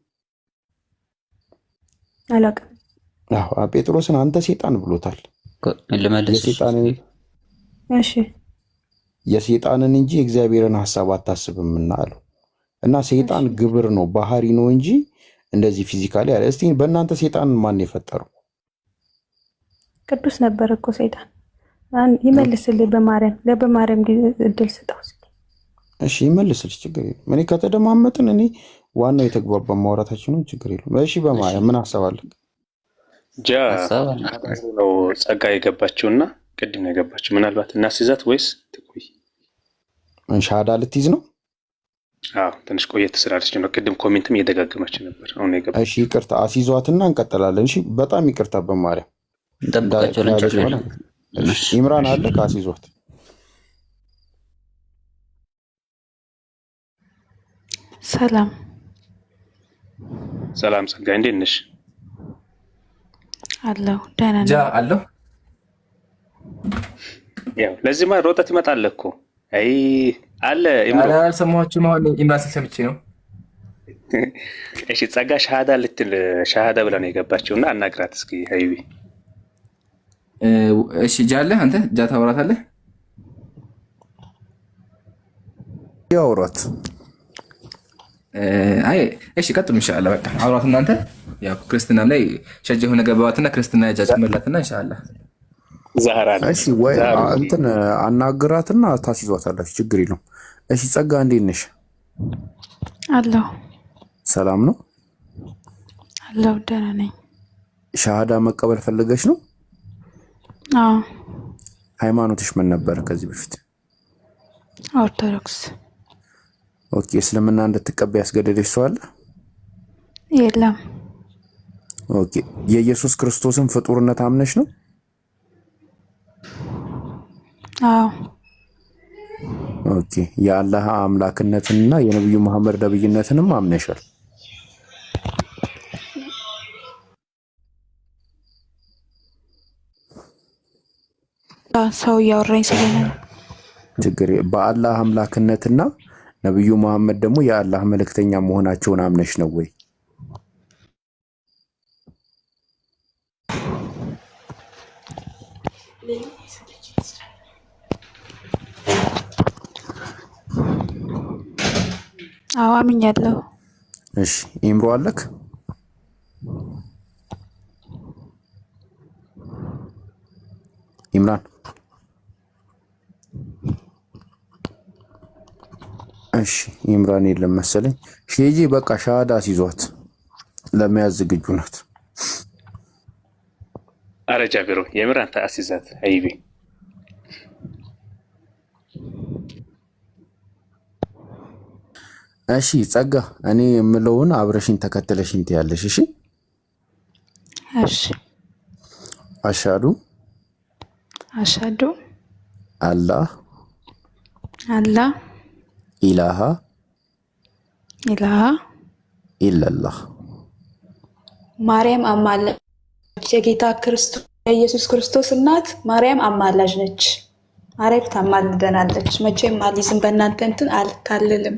አላውቅም። ጴጥሮስን አንተ ሴጣን ብሎታል። የሴጣንን እንጂ እግዚአብሔርን ሀሳብ አታስብምና አለው። እና ሴጣን ግብር ነው ባህሪ ነው እንጂ እንደዚህ ፊዚካሊ አለ። እስቲ በእናንተ ሴጣን ማን የፈጠረው? ቅዱስ ነበር እኮ ሴጣን። ይመልስልህ በማርያም እድል ስጠው። እሺ ይመልስልሽ፣ ችግር የለም። እኔ ከተደማመጥን እኔ ዋናው የተግባባ ማውራታችን ነው፣ ችግር የለም። እሺ በማርያም ምን አሰባለህ? ነው ጸጋ የገባችውና ቅድም ነው የገባችው። ምናልባት እናስይዛት ወይስ ትቆይ? ሻሃዳ ልትይዝ ነው? ትንሽ ቆየት ስላለች ነው። ቅድም ኮሜንትም እየደጋገመች ነበር። አሁን የገባችው። እሺ ይቅርታ፣ አስይዟትና እንቀጥላለን። እሺ በጣም ይቅርታ በማርያም ኢምራን አለ ከአስይዟት። ሰላም ጸጋ፣ እንዴት ነሽ? አለሁ ደህና ነኝ። አለሁ። ያው ለዚህማ ሮጠት ይመጣል እኮ። አይ አለ ኢምራን አልሰማችሁም? አሁን ኢምራን ሰምቼ ነው። እሺ ጸጋ ሻሃዳ ብላ ነው የገባችውና አናግራት እስኪ ሀይቢ። እሺ ጃለህ አንተ ታወራታለህ? ያውራት። አይ እሺ ቀጥሉ ኢንሻአላህ። በቃ አውራት እናንተ። ያው ክርስትናም ላይ ሸጀ የሆነ ገባዋትና ክርስትና ያጃጅመላትና ኢንሻአላህ ዛህራ። እሺ ወይ እንትን አናግራትና ታስይዟታላችሁ፣ ችግር የለውም። እሺ ጸጋ እንዴት ነሽ? አለሁ። ሰላም ነው? አለሁ ደህና ነኝ። ሻሃዳ መቀበል ፈለገች ነው? አዎ። ሃይማኖትሽ ምን ነበር ከዚህ በፊት? ኦርቶዶክስ። ኦኬ። እስልምና እንድትቀበል ያስገደደሽ ሰው አለ? የለም። ኦኬ። የኢየሱስ ክርስቶስን ፍጡርነት አምነሽ ነው? አዎ። ኦኬ። የአላህ አምላክነትንና የነብዩ መሐመድ ነብይነትንም አምነሻል? ሰው እያወራኝ ስለሆነ ችግር። በአላህ አምላክነትና ነብዩ መሐመድ ደግሞ የአላህ መልእክተኛ መሆናቸውን አምነሽ ነው ወይ? አዎ አምኛለሁ። እሺ ኢምሮ አለክ? ኢምራን እሺ ኢምራን የለም መሰለኝ። ሼጂ በቃ ሻሃዳ አስይዟት ለመያዝ ዝግጁ ናት። አረ ጃቢሮ የምራን ታስይዛት አይቢ። እሺ ጸጋ፣ እኔ የምለውን አብረሽኝ ተከተለሽኝ ትያለሽ። እሺ እሺ። አሻዱ አላህ ኢላሃ ኢላላህ ማርያም አማላጅ የጌታ ክርስቶስ የኢየሱስ ክርስቶስ እናት ማርያም አማላጅ ነች። ማርያም ታማልደናለች። መቼም አልይዝም በእናንተ እንትን አልካልልም።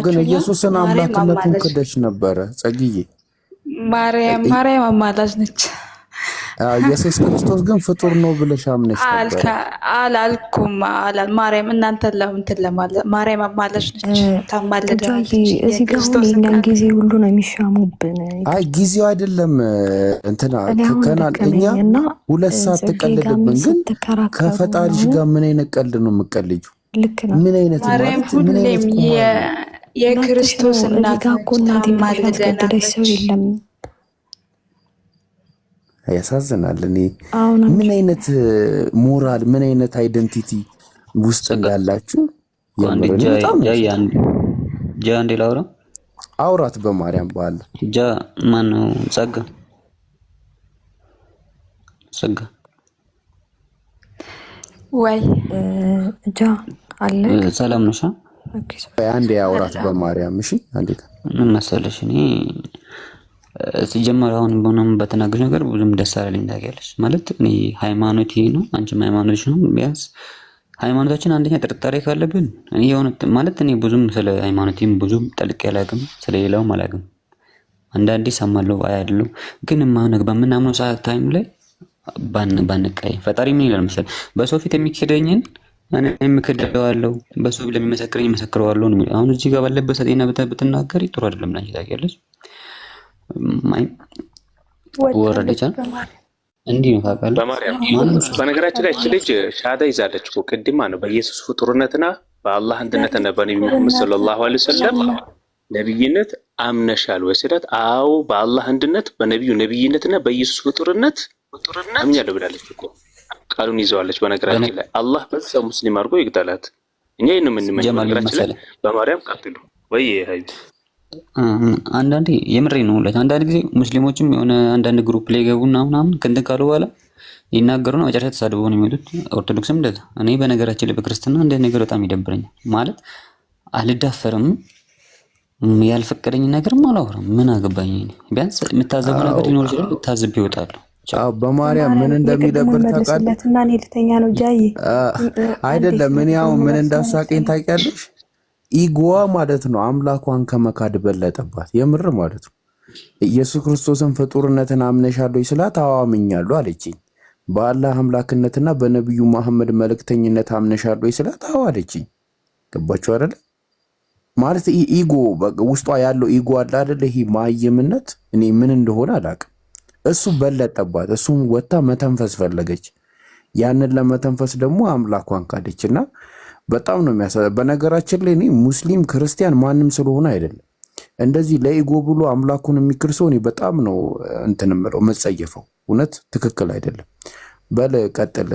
ግን ኢየሱስን አምላክነቱን ክደሽ ነበረ ጸግዬ። ማርያም አማላጅ ነች። ኢየሱስ ክርስቶስ ግን ፍጡር ነው ብለሽ አምነሽ ነበር። አላልኩም። ማርያም እናንተ ለምንትን ለማለት ማርያም አማላጅ ነች፣ ታማልደናለች። እዚህ ጋር የእኛን ጊዜ ሁሉ ነው የሚሻሙብን። አይ ጊዜው አይደለም እንትና እኛ 2 ሰዓት ተቀልድብን። ግን ከፈጣሪሽ ጋር ምን አይነት ቀልድ ነው የምትቀልጂው? ልክ ነው። ምን አይነት ማርያም ሁሌም የክርስቶስ እናት ማልደናለች። ሰው የለም። ያሳዝናል። እኔ ምን አይነት ሞራል ምን አይነት አይደንቲቲ ውስጥ እንዳላችሁ ጃ እንዴ ላውራ አውራት በማርያም ባለ ጃ ማን ነው? ጸጋ ወይ ጃ አለ። ሰላም ነው። አንዴ አውራት በማርያም እሺ። አንዴ ምን መሰለሽ እኔ ሲጀመር አሁን በሆነም በተናገር ነገር ብዙም ደስ አላለኝ። ታውቂያለሽ ማለት እኔ ሃይማኖት ይሄ ነው፣ አንቺም ሃይማኖትሽ ነው። ቢያንስ ሃይማኖታችን አንደኛ ጥርጣሬ ካለብን እኔ የሆነ ማለት እኔ ብዙም ስለ ሃይማኖቴም ብዙም ጠልቄ አላውቅም፣ ስለሌላውም አላውቅም። አንዳንዴ ሰማለሁ አያለሁ፣ ግን ማነግ በምናምነው ሰዓት ታይም ላይ ባንቀይ ፈጣሪ ምን ይላል መሰለኝ በሰው ፊት የሚከደኝን እኔ የምከደዋለሁ በሰው ፊት ለሚመሰክረኝ መሰክረዋለሁ ነው። አሁን እዚህ ጋር ባለበት ሰጤና ብትናገሪ ጥሩ አይደለም ላንቺ ታውቂያለሽ። ወረደች እንዲህ ነው ታውቃለህ። በነገራችን ላይ እቺ ልጅ ሻዳ ይዛለች እኮ ቅድማ ነው በኢየሱስ ፍጡርነትና በአላህ አንድነትና በነብዩ መሐመድ ሰለላሁ ዐለይሂ ወሰለም ነብይነት አምነሻል ወይ ስላት፣ አዎ በአላህ አንድነት በነብዩ ነብይነትና በኢየሱስ ፍጡርነት አምኛለሁ ብላለች እኮ። ቃሉን ይዘዋለች። በነገራችን ላይ አላህ በዛው ሙስሊም አድርጎ ይግደላት። እኛ ይሄን ምን በነገራችን ላይ በማርያም ቀጥሉ ወይ ሀይ አንዳንዴ የምሬ ነው ሁለት አንዳንድ ጊዜ ሙስሊሞችም የሆነ አንዳንድ ግሩፕ ላይ ገቡና ምናምን ከእንትን ካሉ በኋላ ይናገሩና መጨረሻ ተሳድበው ነው የሚወጡት። ኦርቶዶክስም እንደዛ። እኔ በነገራችን ላይ በክርስትና እንደ ነገር በጣም ይደብረኛል። ማለት አልዳፈርም፣ ያልፈቀደኝ ነገርም አላወራም። ምን አገባኝ? ቢያንስ የምታዘበው ነገር ሊኖር ይችላል፣ ታዝብ ይወጣሉ። በማርያም ምን እንደሚደብር ታውቃለህ? እኔ ልተኛ ነው ጃዬ አይደለም። ምን ያው ምን እንዳሳቀኝ ታውቂያለሽ? ኢጎዋ ማለት ነው አምላኳን ከመካድ በለጠባት። የምር ማለት ነው። ኢየሱስ ክርስቶስን ፍጡርነትን አምነሻለሁ ስላት አዎ አምኛለሁ አለችኝ። በአላህ አምላክነትና በነብዩ መሐመድ መልእክተኝነት አምነሻለሁ ስላት አዎ አለችኝ። ገባችሁ አይደል? ማለት ኢጎ ውስጧ ያለው ኢጎ አለ አይደል? ይሄ ማየምነት እኔ ምን እንደሆነ አላውቅም። እሱ በለጠባት። እሱም ወጣ መተንፈስ ፈለገች። ያንን ለመተንፈስ ደግሞ አምላኳን ካደችና በጣም ነው በነገራችን ላይ እኔ ሙስሊም ክርስቲያን ማንም ስለሆነ አይደለም እንደዚህ ለኢጎ ብሎ አምላኩን የሚክር ሰው እኔ በጣም ነው እንትን የምለው መጸየፈው። እውነት ትክክል አይደለም። በል ቀጥል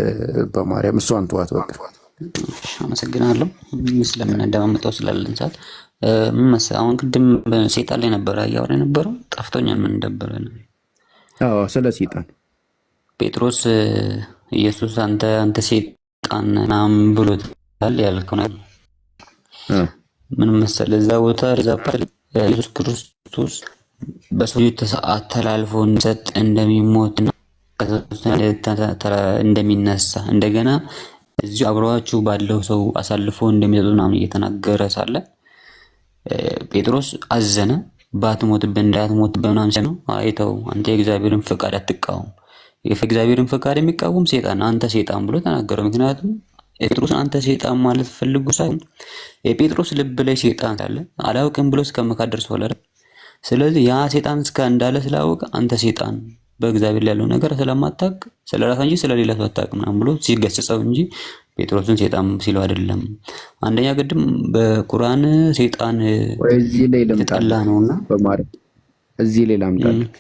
በማርያም እሷን ተዋት በቃ። አመሰግናለሁ። ስለምን እንደማመጣው ስላለን ሰዓት ምን መሰለህ አሁን ቅድም በሰይጣን ላይ ነበር ያወራ የነበረው ጠፍቶኛል። ምን ነበር ነው? አዎ ስለ ሰይጣን ጴጥሮስ ኢየሱስ አንተ ሰይጣን ናም ብሎት ያልከው ነገር ምን መሰለህ እዛ ቦታ ኢየሱስ ክርስቶስ በሰው ተላልፎ እንሰጥ እንደሚሞትና እንደሚነሳ እንደገና እዚሁ አብረዋችሁ ባለው ሰው አሳልፎ እንደሚሰጡ ምናምን እየተናገረ ሳለ ጴጥሮስ አዘነ። ባትሞትብን እንዳትሞትብን ምናምን ሲለው አይተው አንተ የእግዚአብሔርን ፈቃድ አትቃወም፣ የእግዚአብሔርን ፈቃድ የሚቃወም ሰይጣን አንተ ሰይጣን ብሎ ተናገረው። ምክንያቱም ጴጥሮስን አንተ ሰይጣን ማለት ፈልጉ ሳይሆን የጴጥሮስ ልብ ላይ ሰይጣን አለ አላውቅም ብሎ እስከመካድ ደርሷል አይደል? ስለዚህ ያ ሰይጣን እስከ እንዳለ ስላወቀ አንተ ሰይጣን በእግዚአብሔር ላይ ያለው ነገር ስለማታውቅ ስለራስ እንጂ ስለሌላ ሰው አታውቅም ምናምን ብሎ ሲገስጸው እንጂ ጴጥሮስን ሰይጣን ሲለው አይደለም። አንደኛ ቅድም በቁርአን ሰይጣን እዚህ ላይ ተጠላ ነውና በማርያም እዚህ ላይ ላምጣልህ።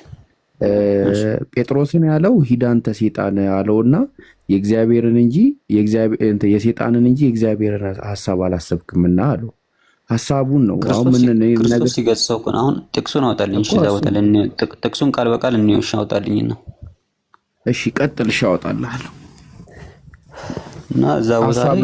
ጴጥሮስን ያለው ሂድ አንተ ሰይጣን አለውና የእግዚአብሔርን እንጂ የሰይጣንን እንጂ የእግዚአብሔርን ሐሳብ አላሰብክምና አለው። ሐሳቡን ነው አሁን ምን ነገር ሲገጽሰው አሁን ጥቅሱን አውጣልኝ። እሺ ዛውታል ጥቅሱን ቃል በቃል እንይሽ አውጣልኝና እሺ ቀጥል። እሺ አውጣልሃለሁ እና ዛውታል